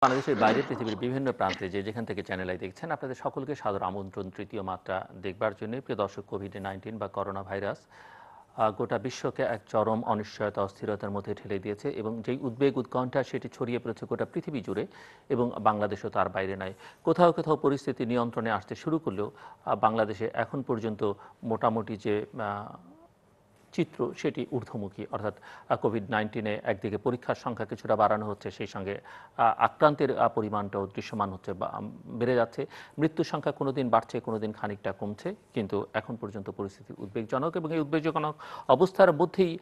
বাংলাদেশের বাইরে পৃথিবীর বিভিন্ন প্রান্তে যেখান থেকে চ্যানেল আই দেখছেন আপনাদের সকলকে সাদর আমন্ত্রণ তৃতীয় মাত্রা দেখবার জন্য। প্রিয় দর্শক, কোভিড-19 বা করোনা ভাইরাস গোটা বিশ্বকে এক চরম অনিশ্চয়তা অস্থিরতার মধ্যে ঠেলে দিয়েছে এবং যেই উদ্বেগ উৎকণ্ঠা সেটি ছড়িয়ে পড়েছে গোটা পৃথিবী জুড়ে এবং বাংলাদেশও তার বাইরে নয়। কোথাও কোথাও পরিস্থিতি নিয়ন্ত্রণে আসতে শুরু করলেও বাংলাদেশে এখন পর্যন্ত মোটামুটি যে চিত্র সেটি ঊর্ধ্বমুখী, অর্থাৎ কোভিড-19 একদিকে পরীক্ষার সংখ্যা কিছুটা বাড়ানো হচ্ছে, সেই সঙ্গে আক্রান্তের পরিমাণটাও দৃশ্যমান হচ্ছে, বেড়ে যাচ্ছে। মৃত্যুর সংখ্যা কোনোদিন বাড়ছে, কোনোদিন খানিকটা কমছে, কিন্তু এখন পর্যন্ত পরিস্থিতি উদ্বেগজনক এবং এই উদ্বেগজনক অবস্থার মধ্যেই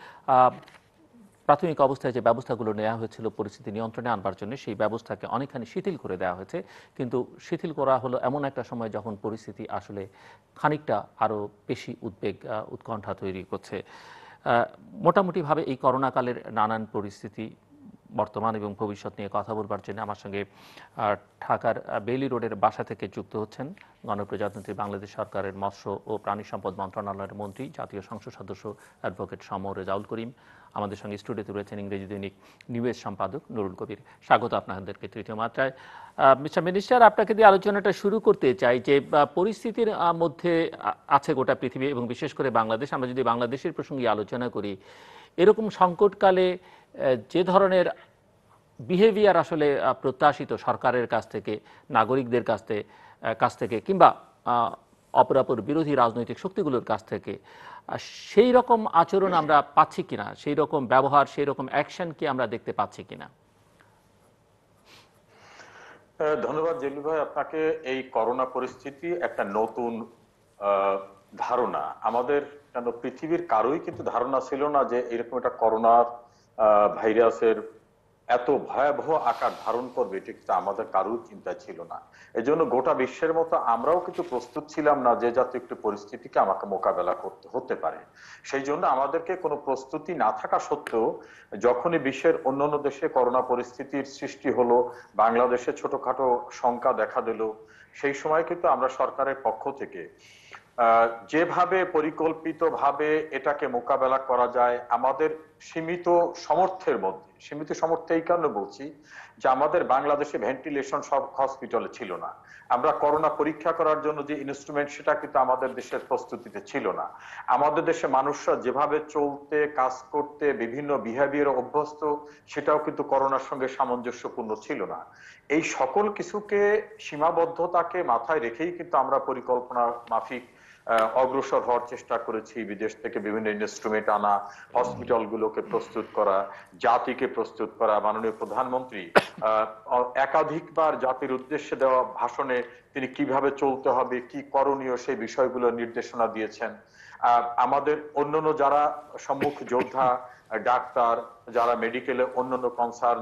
প্রাথমিক অবস্থায় যে ব্যবস্থাগুলো নেওয়া হয়েছিল পরিস্থিতি নিয়ন্ত্রণে আনবার জন্য, সেই ব্যবস্থাকে অনেকখানি শিথিল করে দেওয়া হয়েছে। কিন্তু শিথিল করা হলো এমন একটা সময় যখন পরিস্থিতি আসলে খানিকটা আরও বেশি উদ্বেগ উৎকণ্ঠা তৈরি করছে। মোটামুটিভাবে এই করোনাকালের নানান পরিস্থিতি বর্তমান এবং ভবিষ্যৎ নিয়ে কথা বলবার জন্য আমার সঙ্গে ঢাকার বেইলি রোডের বাসা থেকে যুক্ত হচ্ছেন গণপ্রজাতন্ত্রী বাংলাদেশ সরকারের মৎস্য ও প্রাণী সম্পদ মন্ত্রণালয়ের মন্ত্রী, জাতীয় সংসদ সদস্য অ্যাডভোকেট সমর রেজাউল করিম। আমাদের সঙ্গে স্টুডিওতে রয়েছেন ইংরেজি দৈনিক নিউজ সম্পাদক নুরুল কবির। স্বাগত আপনাদেরকে তৃতীয় মাত্রায়। মিস্টার মিনিস্টার, আপনাকে দিয়ে আলোচনাটা শুরু করতে চাই যে পরিস্থিতির মধ্যে আছে গোটা পৃথিবী এবং বিশেষ করে বাংলাদেশ। আমরা যদি বাংলাদেশের প্রসঙ্গে আলোচনা করি, এরকম সংকটকালে যে ধরনের বিহেভিয়ার আসলে প্রত্যাশিত সরকারের কাছ থেকে, নাগরিকদের কাছ থেকে কিংবা অপরাপর বিরোধী রাজনৈতিক শক্তিগুলোর কাছ থেকে, সেই রকম আচরণ আমরা পাচ্ছি কিনা, সেই রকম ব্যবহার, সেই রকম অ্যাকশন কি আমরা দেখতে পাচ্ছি কিনা? ধন্যবাদ জেলি ভাই আপনাকে। এই করোনা পরিস্থিতি একটা নতুন ধারণা আমাদের, কেন পৃথিবীর কারোই কিন্তু ধারণা ছিল না যে এরকম একটা করোনা ভাইরাসের এত ভয়াবহ আকার ধারণ করবে, এটা কিন্তু আমাদের কারোর চিন্তা ছিল না। এজন্য গোটা বিশ্বের মতো আমরাও কিন্তু প্রস্তুত ছিলাম না যে জাতীয় একটি পরিস্থিতিকে আমাকে মোকাবেলা করতে হতে পারে। সেই জন্য আমাদেরকে কোনো প্রস্তুতি না থাকা সত্ত্বেও যখনই বিশ্বের অন্যান্য দেশে করোনা পরিস্থিতির সৃষ্টি হলো, বাংলাদেশে ছোটখাটো শঙ্কা দেখা দিল, সেই সময় কিন্তু আমরা সরকারের পক্ষ থেকে যেভাবে পরিকল্পিতভাবে এটাকে মোকাবেলা করা যায় আমাদের সীমিত সামর্থ্যের মধ্যে, সীমিত সামর্থ্য এই কারণে বলছি যে আমাদের বাংলাদেশে ভেন্টিলেশন সব হসপিটালে ছিল না। আমরা করোনা পরীক্ষা করার জন্য যে ইনস্ট্রুমেন্ট সেটা কিন্তু আমাদের দেশের প্রস্তুতিতে ছিল না। আমাদের দেশে মানুষরা যেভাবে চলতে, কাজ করতে, বিভিন্ন বিহেভিয়ার অভ্যস্ত, সেটাও কিন্তু করোনার সঙ্গে সামঞ্জস্যপূর্ণ ছিল না। এই সকল কিছুকে, সীমাবদ্ধতাকে মাথায় রেখেই কিন্তু আমরা পরিকল্পনা মাফিক অগ্রসর হওয়ার চেষ্টা করেছি। বিদেশ থেকে বিভিন্ন ইনস্ট্রুমেন্ট আনা, হসপিটাল গুলোকে প্রস্তুত করা, জাতিকে প্রস্তুত করা। মাননীয় প্রধানমন্ত্রী একাধিকবার জাতির উদ্দেশ্যে দেওয়া ভাষণে তিনি কিভাবে চলতে হবে, কি করণীয়, সেই বিষয়গুলো নির্দেশনা দিয়েছেন। আমাদের অন্যান্য যারা সম্মুখ যোদ্ধা, ডাক্তার, যারা মেডিকেলে অন্যান্য কনসার্ন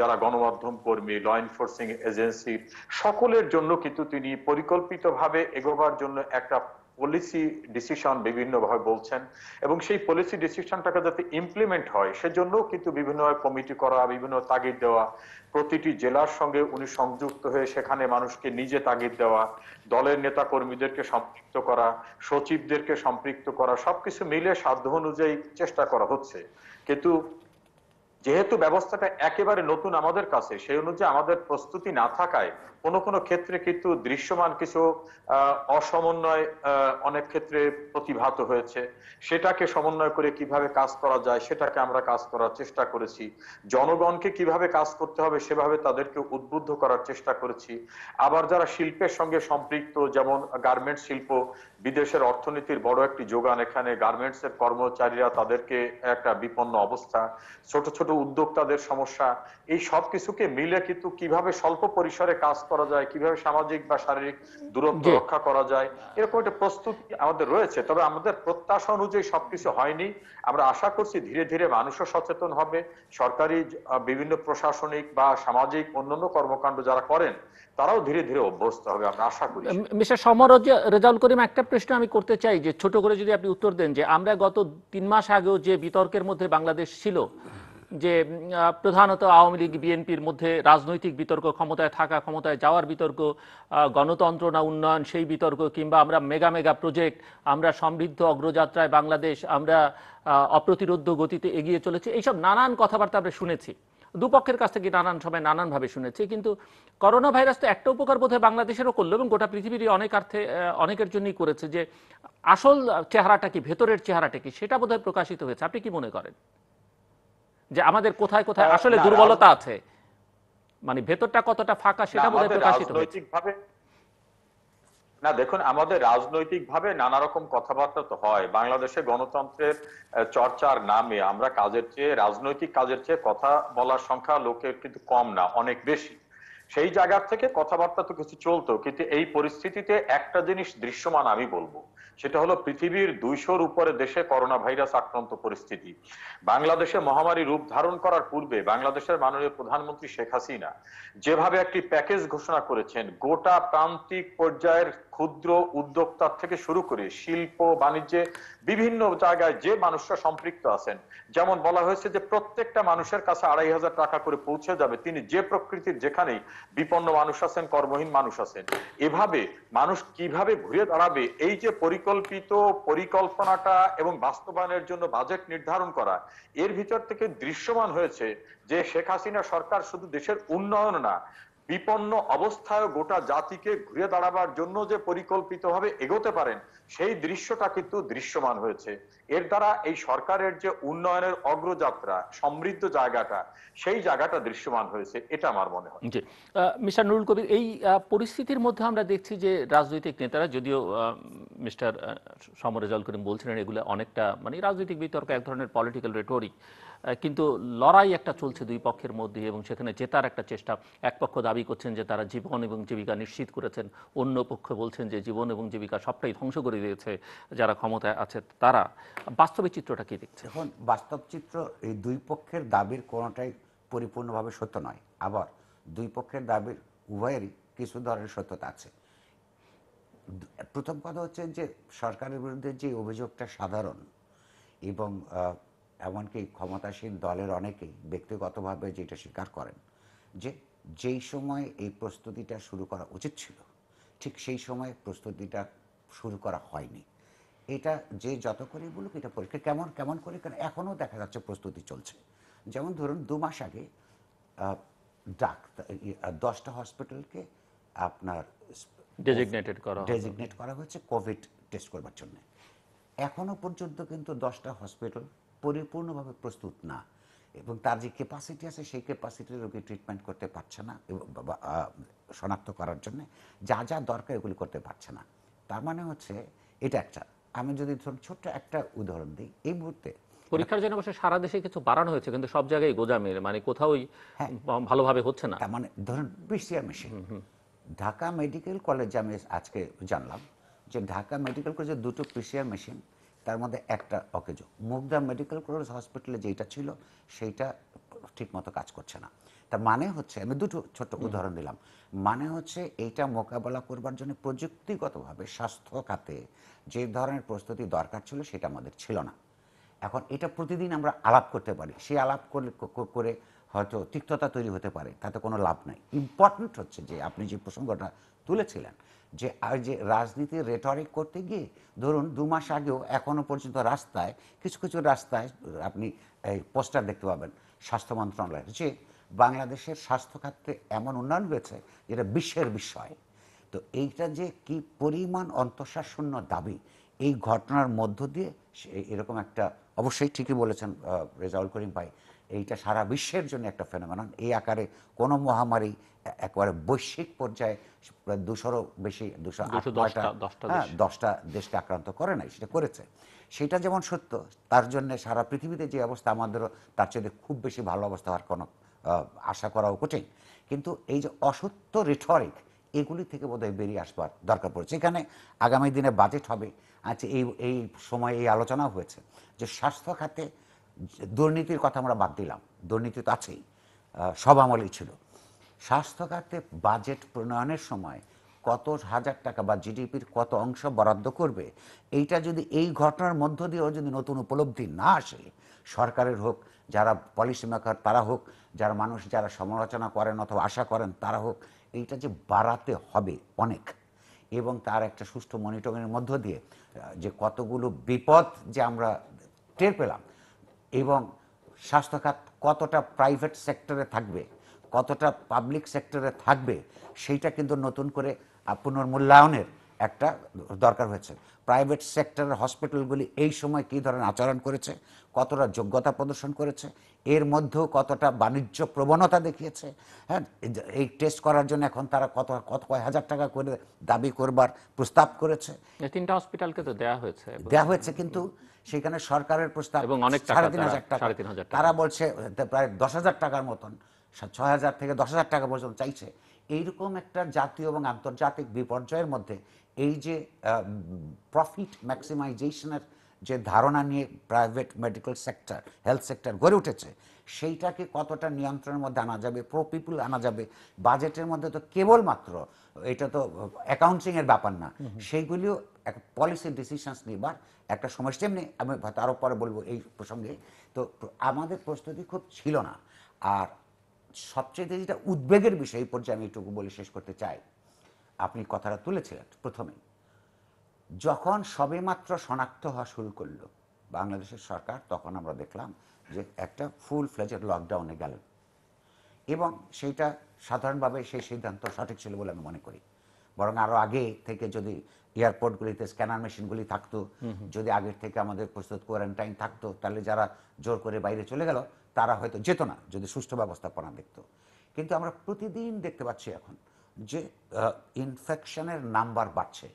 যারা গণমাধ্যম কর্মী, ল এনফোর্সিং এজেন্সি, সকলের জন্য কিন্তু তিনি পরিকল্পিতভাবে এগোবার জন্য একটা পলিসি ডিসিশন বিভিন্নভাবে বলছেন এবং সেই পলিসি ডিসিশনটাকে যাতে ইমপ্লিমেন্ট হয় সেজন্য কিন্তু বিভিন্ন কমিটি করা, বিভিন্ন তাগিদ দেওয়া, প্রতিটি জেলার সঙ্গে উনি সংযুক্ত হয়ে সেখানে মানুষকে নিজে তাগিদ দেওয়া, দলের নেতা কর্মীদেরকে সম্পৃক্ত করা, সচিবদেরকে সম্পৃক্ত করা, সবকিছু মিলে সাধ্য অনুযায়ী চেষ্টা করা হচ্ছে। কিন্তু যেহেতু ব্যবস্থাটা একেবারে নতুন আমাদের কাছে, সেই অনুযায়ী আমাদের প্রস্তুতি না থাকায় কোনো কোনো ক্ষেত্রে কিন্তু দৃশ্যমান কিছু অসমন্বয় অনেক ক্ষেত্রে প্রতিভাত হয়েছে। সেটাকে সমন্বয় করে কিভাবে কাজ করা যায় সেটাকে আমরা কাজ করার চেষ্টা করেছি। জনগণকে কিভাবে কাজ করতে হবে সেভাবে তাদেরকে উদ্বুদ্ধ করার চেষ্টা করেছি। আবার যারা শিল্পের সঙ্গে সম্পৃক্ত, যেমন গার্মেন্টস শিল্প, বিদেশের অর্থনীতির বড় একটি যোগান এখানে, গার্মেন্টস এর কর্মচারীরা তাদেরকে একটা বিপন্ন অবস্থা, ছোট ছোট উদ্যোক্তাদের সমস্যা, এই সব কিছুকে মিলে কিন্তু কিভাবে স্বল্প পরিসরে কাজ করা যায়, কিভাবে সামাজিক বা শারীরিক দূরত্ব রক্ষা করা যায়, এরকম একটা প্রস্তুতি আমাদের রয়েছে। তবে আমাদের প্রত্যাশা অনুযায়ী সবকিছু হয়নি। আমরা আশা করছি ধীরে ধীরে মানুষও সচেতন হবে, সরকারি বিভিন্ন প্রশাসনিক বা সামাজিক অন্যান্য কর্মকাণ্ড যারা করেন তারাও ধীরে ধীরে অভ্যস্ত হবে, আমরা আশা করি। মিস্টার সমর রেজাউল করিম, একটা প্রশ্ন আমি করতে চাই, যে ছোট করে যদি আপনি উত্তর দেন, যে আমরা গত 3 মাস আগেও যে বিতর্কের মধ্যে বাংলাদেশ ছিল, যে প্রধানত আওয়ামী লীগ বিএনপির মধ্যে রাজনৈতিক বিতর্ক, ক্ষমতায় থাকা ক্ষমতায় যাওয়ার বিতর্ক, গণতন্ত্র না উন্নয়ন সেই বিতর্ক, কিংবা আমরা মেগা মেগা প্রজেক্ট, আমরা সমৃদ্ধ অগ্রযাত্রায় বাংলাদেশ, আমরা অপ্রতিরোধ্য গতিতে এগিয়ে চলেছি, এইসব নানান কথাবার্তা আমরা শুনেছি। দুপক্ষের কাছ থেকে নানান সময় নানানভাবে শুনেছি, কিন্তু করোনা ভাইরাস তো একটা উপকার বোধহয় বাংলাদেশেরও করলো এবং গোটা পৃথিবীরই অনেকের জন্যই করেছে, যে আসল চেহারাটা কি, ভেতরের চেহারাটা কি, সেটা বোধহয় প্রকাশিত হয়েছে। আপনি কি মনে করেন যে আমাদের কোথায় কোথায় আসলে না দুর্বলতা আছে, মানে ভেতরটা কতটা ফাঁকা, না সেটা বোধহয় আমাদের প্রকাশিত হয়েছে? রাজনৈতিক ভাবে, না দেখুন আমাদের রাজনৈতিক ভাবে নানা রকম কথাবার্তা তো হয় বাংলাদেশে। গণতন্ত্রের চর্চার নামে আমরা কাজের চেয়ে, রাজনৈতিক কাজের চেয়ে কথা বলার সংখ্যা লোকের কিন্তু কম না, অনেক বেশি। সেই জায়গা থেকে কথাবার্তা তো কিছু চলতো, কিন্তু এই পরিস্থিতিতে একটা জিনিস দৃশ্যমান আমি বলবো, সেটা হলো পৃথিবীর 200-র উপরে দেশে করোনা ভাইরাস আক্রান্ত পরিস্থিতি। বাংলাদেশে মহামারী রূপ ধারণ করার পূর্বে বাংলাদেশের মাননীয় প্রধানমন্ত্রী শেখ হাসিনা যেভাবে একটি প্যাকেজ ঘোষণা করেছেন, গোটা প্রান্তিক পর্যায়ের ক্ষুদ্র উদ্যোক্তার থেকে শুরু করে শিল্প বাণিজ্যে বিভিন্ন জায়গায় যে মানুষরা সম্পৃক্ত আছেন, যেমন বলা হয়েছে যে প্রত্যেকটা মানুষের কাছে 2,500 টাকা করে পৌঁছে যাবে, তিনি যে প্রকৃতির যেখানেই বিপন্ন মানুষ আছেন, কর্মহীন মানুষ আছেন, এভাবে মানুষ কিভাবে ঘুরে দাঁড়াবে, এই যে পরিকল্পিত পরিকল্পনাটা এবং বাস্তবায়নের জন্য বাজেট নির্ধারণ করা, এর ভিতর থেকে দৃশ্যমান হয়েছে যে শেখ হাসিনা সরকার শুধু দেশের উন্নয়ন না, বিপন্ন অবস্থায় গোটা জাতিকে ঘুরে দাঁড়াবার জন্য যে পরিকল্পিতভাবে এগোতে পারেন, সেই দৃশ্যটা কিন্তু দৃশ্যমান হয়েছে। এর দ্বারা এই সরকারের যে উন্নয়নের অগ্রযাত্রা, সমৃদ্ধ জায়গাটা, সেই জায়গাটা দৃশ্যমান হয়েছে, এটা আমার মনে হয়। জি, মিস্টার নুরুল কবির, এই পরিস্থিতির মধ্যে আমরা দেখছি যে রাজনৈতিক নেতারা, যদিও মিস্টার সমর রেজাউল করিম বলছিলেন এগুলো অনেকটা মানে রাজনৈতিক বিতর্ক, এক ধরনের পলিটিক্যাল রেটোরিক, কিন্তু লড়াই একটা চলছে দুই পক্ষের মধ্যে এবং সেখানে জেতার একটা চেষ্টা। এক পক্ষ দাবি করছেন যে তারা জীবন এবং জীবিকা নিশ্চিত করেছেন, অন্য পক্ষ বলছেন যে জীবন এবং জীবিকা সবটাই ধ্বংস করে দিয়েছে যারা ক্ষমতায় আছে তারা। বাস্তবে চিত্রটা কি দেখছে? এখন বাস্তব চিত্র, এই দুই পক্ষের দাবির কোনোটাই পরিপূর্ণভাবে সত্য নয়, আবার দুই পক্ষের দাবির উভয়েরই কিছু ধরনের সত্যতা আছে। প্রথম কথা হচ্ছে যে সরকারের বিরুদ্ধে যে অভিযোগটা সাধারণ, এবং এমনকি ক্ষমতাসীন দলের অনেকেই ব্যক্তিগতভাবে যেটা স্বীকার করেন, যে যেই সময় এই প্রস্তুতিটা শুরু করা উচিত ছিল ঠিক সেই সময় প্রস্তুতিটা শুরু করা হয়নি। এটা যে যত করেই বলুক, এটা পরীক্ষা কেমন কেমন করে, কারণ এখনও দেখা যাচ্ছে প্রস্তুতি চলছে। যেমন ধরুন 2 মাস আগে ডাক্তার 10টা হসপিটালকে আপনার ডেজিগনেট করা হয়েছে কোভিড টেস্ট করবার জন্য। এখনো পর্যন্ত কিন্তু 10টা হসপিটাল পরিপূর্ণভাবে প্রস্তুত না, এবং তার যে ক্যাপাসিটি আছে সেই ক্যাপাসিটির রোগী ট্রিটমেন্ট করতে পারছে না, শনাক্ত করার জন্য যা যা দরকার এগুলি করতে পারছে না। তার মানে হচ্ছে এটা একটা। আমি যদি ধরুন ছোট্ট একটা উদাহরণ দিই, এই মুহূর্তে পরীক্ষার জন্য অবশ্য সারা দেশে কিছু বাড়ানো হয়েছে, কিন্তু সব জায়গায় গোজামিল, মানে কোথাওই ভালোভাবে হচ্ছে না। তার মানে ধরুন পিসিআর মেশিন, ঢাকা মেডিকেল কলেজে আমি আজকে জানলাম যে ঢাকা মেডিকেল কলেজে 2টো পিসিআর মেশিন, তার মধ্যে একটা অকেজো। মুগদা মেডিকেল কলেজ হসপিটালে যেটা ছিল সেইটা ঠিকমতো কাজ করছে না। তার মানে হচ্ছে, আমি দুটো ছোট্ট উদাহরণ দিলাম, মানে হচ্ছে এইটা মোকাবেলা করবার জন্য প্রযুক্তিগতভাবে স্বাস্থ্য খাতে যে ধরনের প্রস্তুতি দরকার ছিল সেটা আমাদের ছিল না। এখন এটা প্রতিদিন আমরা আলাপ করতে পারি, সেই আলাপ করে হয়তো তিক্ততা তৈরি হতে পারে, তাতে কোনো লাভ নাই। ইম্পর্টেন্ট হচ্ছে যে আপনি যে প্রসঙ্গটা তুলেছিলেন, যে আর যে রাজনীতির রেটরিক করতে গিয়ে ধরুন 2 মাস আগেও এখনও পর্যন্ত রাস্তায় কিছু কিছু রাস্তায় আপনি এই পোস্টার দেখতে পাবেন স্বাস্থ্য মন্ত্রণালয়ের, যে বাংলাদেশের স্বাস্থ্য খাতে এমন উন্নয়ন হয়েছে যেটা বিশ্বের বিস্ময়। তো এইটা যে কি পরিমাণ অন্তঃসারশূন্য দাবি, এই ঘটনার মধ্য দিয়ে এরকম একটা, অবশ্যই ঠিকই বলেছেন রেজাউল করিম ভাই, এইটা সারা বিশ্বের জন্য একটা ফেনোমেনন। এই আকারে কোনো মহামারী একেবারে বৈশ্বিক পর্যায়ে 200-রও বেশি, 10টা দেশকে আক্রান্ত করে নাই, সেটা করেছে। সেটা যেমন সত্য, তার জন্য সারা পৃথিবীতে যে অবস্থা, আমাদেরও তার চেয়ে খুব বেশি ভালো অবস্থা হওয়ার কোনো আশা করাও কঠিন। কিন্তু এই যে অসত্য রেটরিক, এগুলি থেকে বোধহয় বেরিয়ে আসবার দরকার পড়েছে। এখানে আগামী দিনে বাজেট হবে, আচ্ছা এই সময় এই আলোচনা হয়েছে যে স্বাস্থ্য খাতে দুর্নীতির কথা আমরা বাদ দিলাম, দুর্নীতি তো আছেই, সব আমলেই ছিল। স্বাস্থ্য খাতে বাজেট প্রণয়নের সময় কত হাজার টাকা বা জিডিপির কত অংশ বরাদ্দ করবে, এইটা যদি এই ঘটনার মধ্য দিয়েও যদি নতুন উপলব্ধি না আসে, সরকারের হোক, যারা পলিসি মেকার তারা হোক, যারা মানুষ যারা সমালোচনা করেন অথবা আশা করেন তারা হোক, এইটা যে বাড়াতে হবে অনেক, এবং তার একটা সুষ্ঠু মনিটরিংয়ের মধ্য দিয়ে যে কতগুলো বিপদ যে আমরা টের পেলাম, এবং স্বাস্থ্য খাত কতটা প্রাইভেট সেক্টরে থাকবে, কতটা পাবলিক সেক্টরে থাকবে, সেইটা কিন্তু নতুন করে পুনর্মূল্যায়নের একটা দরকার হয়েছে। প্রাইভেট সেক্টরের হসপিটালগুলি এই সময় কী ধরনের আচরণ করেছে, কতটা যোগ্যতা প্রদর্শন করেছে, এর মধ্যেও কতটা বাণিজ্য প্রবণতা দেখিয়েছে। হ্যাঁ, এই টেস্ট করার জন্য এখন তারা কয় হাজার টাকা করে দাবি করবার প্রস্তাব করেছে। 3টা হসপিটালকে তো দেয়া হয়েছে, কিন্তু সেখানে সরকারের প্রস্তাব এবং অনেক টাকা, 3,500 টাকা। 3,500 টাকা। তারা বলছে প্রায় 10,000 টাকার মতন, 6,000 থেকে 10,000 টাকা পর্যন্ত চাইছে। এইরকম একটা জাতীয় এবং আন্তর্জাতিক বিপর্যয়ের মধ্যে এই যে প্রফিট ম্যাক্সিমাইজেশনের যে ধারণা নিয়ে private medical sector, health sector গড়ে উঠেছে, সেইটাকে কতটা নিয়ন্ত্রণের মধ্যে আনা যাবে, প্রো পিপুল আনা যাবে, বাজেটের মধ্যে তো কেবলমাত্র এটা তো অ্যাকাউন্টিংয়ের ব্যাপার না, সেইগুলিও একটা পলিসি ডিসিশনস নেবার একটা সময়। তেমনি আমি আরও পরে বলবো এই প্রসঙ্গে। তো আমাদের প্রস্তুতি খুব ছিল না। আর সবচেয়ে যেটা উদ্বেগের বিষয়, এই পর্যায়ে আমি একটু বলে শেষ করতে চাই, আপনি কথাটা তুলেছিলেন প্রথমে, যখন সবেমাত্র শনাক্ত হওয়া শুরু করলো বাংলাদেশের সরকার, তখন আমরা দেখলাম যে একটা ফুল ফ্লেজেড লকডাউনে গেল, এবং সেইটা সাধারণভাবে সেই সিদ্ধান্ত সঠিক ছিল বলে আমি মনে করি। বরং আরও আগে থেকে যদি এয়ারপোর্টগুলিতে স্ক্যানার মেশিনগুলি থাকতো, যদি আগের থেকে আমাদের প্রস্তুত কোয়ারেন্টাইন থাকতো, তাহলে যারা জোর করে বাইরে চলে গেল তারা হয়তো যেত না, যদি সুষ্ঠু ব্যবস্থাপনা দেখতো। কিন্তু আমরা প্রতিদিন দেখতে পাচ্ছি এখন যে ইনফেকশনের নাম্বার বাড়ছে।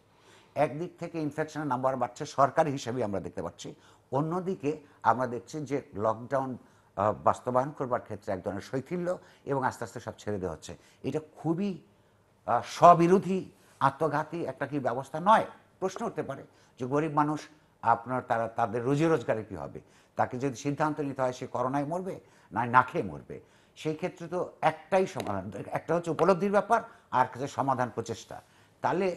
একদিক থেকে ইনফেকশনের নাম্বার বাড়ছে সরকারি হিসেবে আমরা দেখতে পাচ্ছি, অন্যদিকে আমরা দেখছি যে লকডাউন বাস্তবায়ন করবার ক্ষেত্রে এক ধরনের শৈথিল্য এবং আস্তে আস্তে সব ছেড়ে দেওয়া হচ্ছে। এটা খুবই স্ববিরোধী, আত্মঘাতী একটা কি ব্যবস্থা নয়? প্রশ্ন উঠতে পারে যে গরিব মানুষ আপনার তাদের রুজি রোজগারে কী হবে? তাকে যদি সিদ্ধান্ত নিতে হয় সে করোনায় মরবে না খেয়ে মরবে, সেই ক্ষেত্রে তো একটাই সমাধান, একটা হচ্ছে উপলব্ধির ব্যাপার, আর হচ্ছে সমাধান প্রচেষ্টা। তাহলে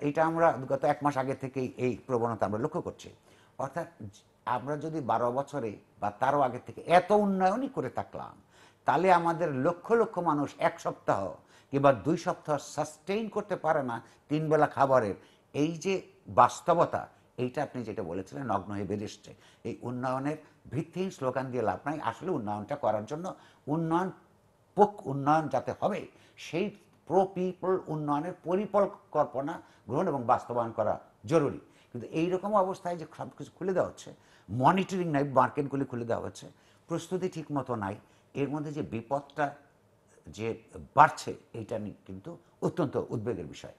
এটা আমরা গত 1 মাস আগে থেকেই এই প্রবণতা আমরা লক্ষ্য করছি। অর্থাৎ আমরা যদি 12 বছরে বা তারও আগে থেকে এত উন্নয়নই করে থাকলাম, তাহলে আমাদের লক্ষ লক্ষ মানুষ 1 সপ্তাহ কিংবা 2 সপ্তাহ সাস্টেইন করতে পারে না 3 বেলা খাবারের এই যে বাস্তবতা, এইটা আপনি যেটা বলেছিলেন নগ্ন হয়ে বেরিয়ে এসছে। এই উন্নয়নের ভিত্তিহীন স্লোগান দিয়ে লাভ নাই। আসলে উন্নয়নটা করার জন্য উন্নয়ন যাতে হবে, সেই প্রো পিপল উন্নয়নের পরিকল্পনা গ্রহণ এবং বাস্তবায়ন করা জরুরি। কিন্তু এইরকম অবস্থায় যে সব কিছু খুলে দেওয়া হচ্ছে, মনিটরিং নাই, মার্কেটগুলি খুলে দেওয়া হচ্ছে, প্রস্তুতি ঠিক মতো নাই, এর মধ্যে যে বিপদটা যে বাড়ছে, এইটা নিয়ে কিন্তু অত্যন্ত উদ্বেগের বিষয়।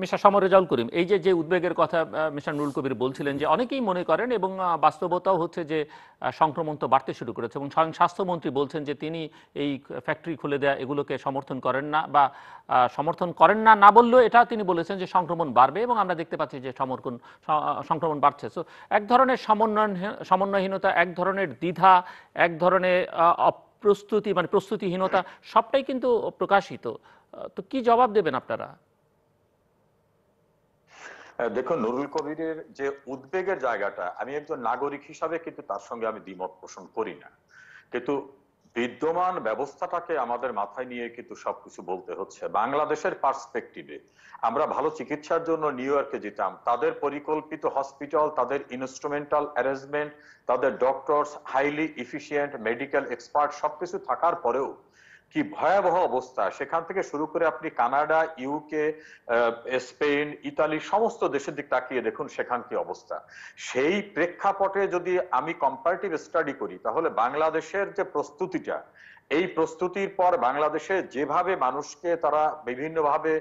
মিস্টার সমর রেজাউল করিম, এই যে উদ্বেগের কথা মিস্টার নুরুল কবির বলছিলেন, যে অনেকেই মনে করেন এবং বাস্তবতাও হচ্ছে যে সংক্রমণ তো বাড়তে শুরু করেছে, এবং স্বয়ং স্বাস্থ্যমন্ত্রী বলছেন যে তিনি এই ফ্যাক্টরি খুলে দেয়া এগুলোকে সমর্থন করেন না, বা সমর্থন করেন না না বললেও এটা তিনি বলেছেন যে সংক্রমণ বাড়বে, এবং আমরা দেখতে পাচ্ছি যে সংক্রমণ বাড়ছে। সো এক ধরনের সমন্বয়হীনতা, এক ধরনের দ্বিধা, এক ধরনের অপ্রস্তুতি, মানে প্রস্তুতিহীনতা, সবটাই কিন্তু প্রকাশিত। তো কি জবাব দেবেন আপনারা? দেখুন, নুরুল কবিরের যে উদ্বেগের জায়গাটা, আমি একজন নাগরিক হিসাবে কিন্তু তার সঙ্গে আমি দ্বিমত পোষণ করি না, কিন্তু বিদ্যমান ব্যবস্থাটাকে আমাদের মাথায় নিয়ে কিন্তু সবকিছু বলতে হচ্ছে। বাংলাদেশের পার্সপেক্টিভে আমরা ভালো চিকিৎসার জন্য নিউ ইয়র্কে যেতাম, তাদের পরিকল্পিত হসপিটাল, তাদের ইনস্ট্রুমেন্টাল অ্যারেঞ্জমেন্ট, তাদের doctors, highly efficient medical expert, সবকিছু থাকার পরেও কি ভয়াবহ অবস্থা। সেখান থেকে শুরু করে আপনি কানাডা, ইউকে, স্পেন, ইতালি, সমস্ত দেশের দিক তাকিয়ে দেখুন সেখান কি অবস্থা। সেই প্রেক্ষাপটে যদি আমি কম্পারেটিভ স্টাডি করি, তাহলে বাংলাদেশের যে প্রস্তুতিটা, এই প্রস্তুতির পর বাংলাদেশে যেভাবে মানুষকে তারা বিভিন্নভাবে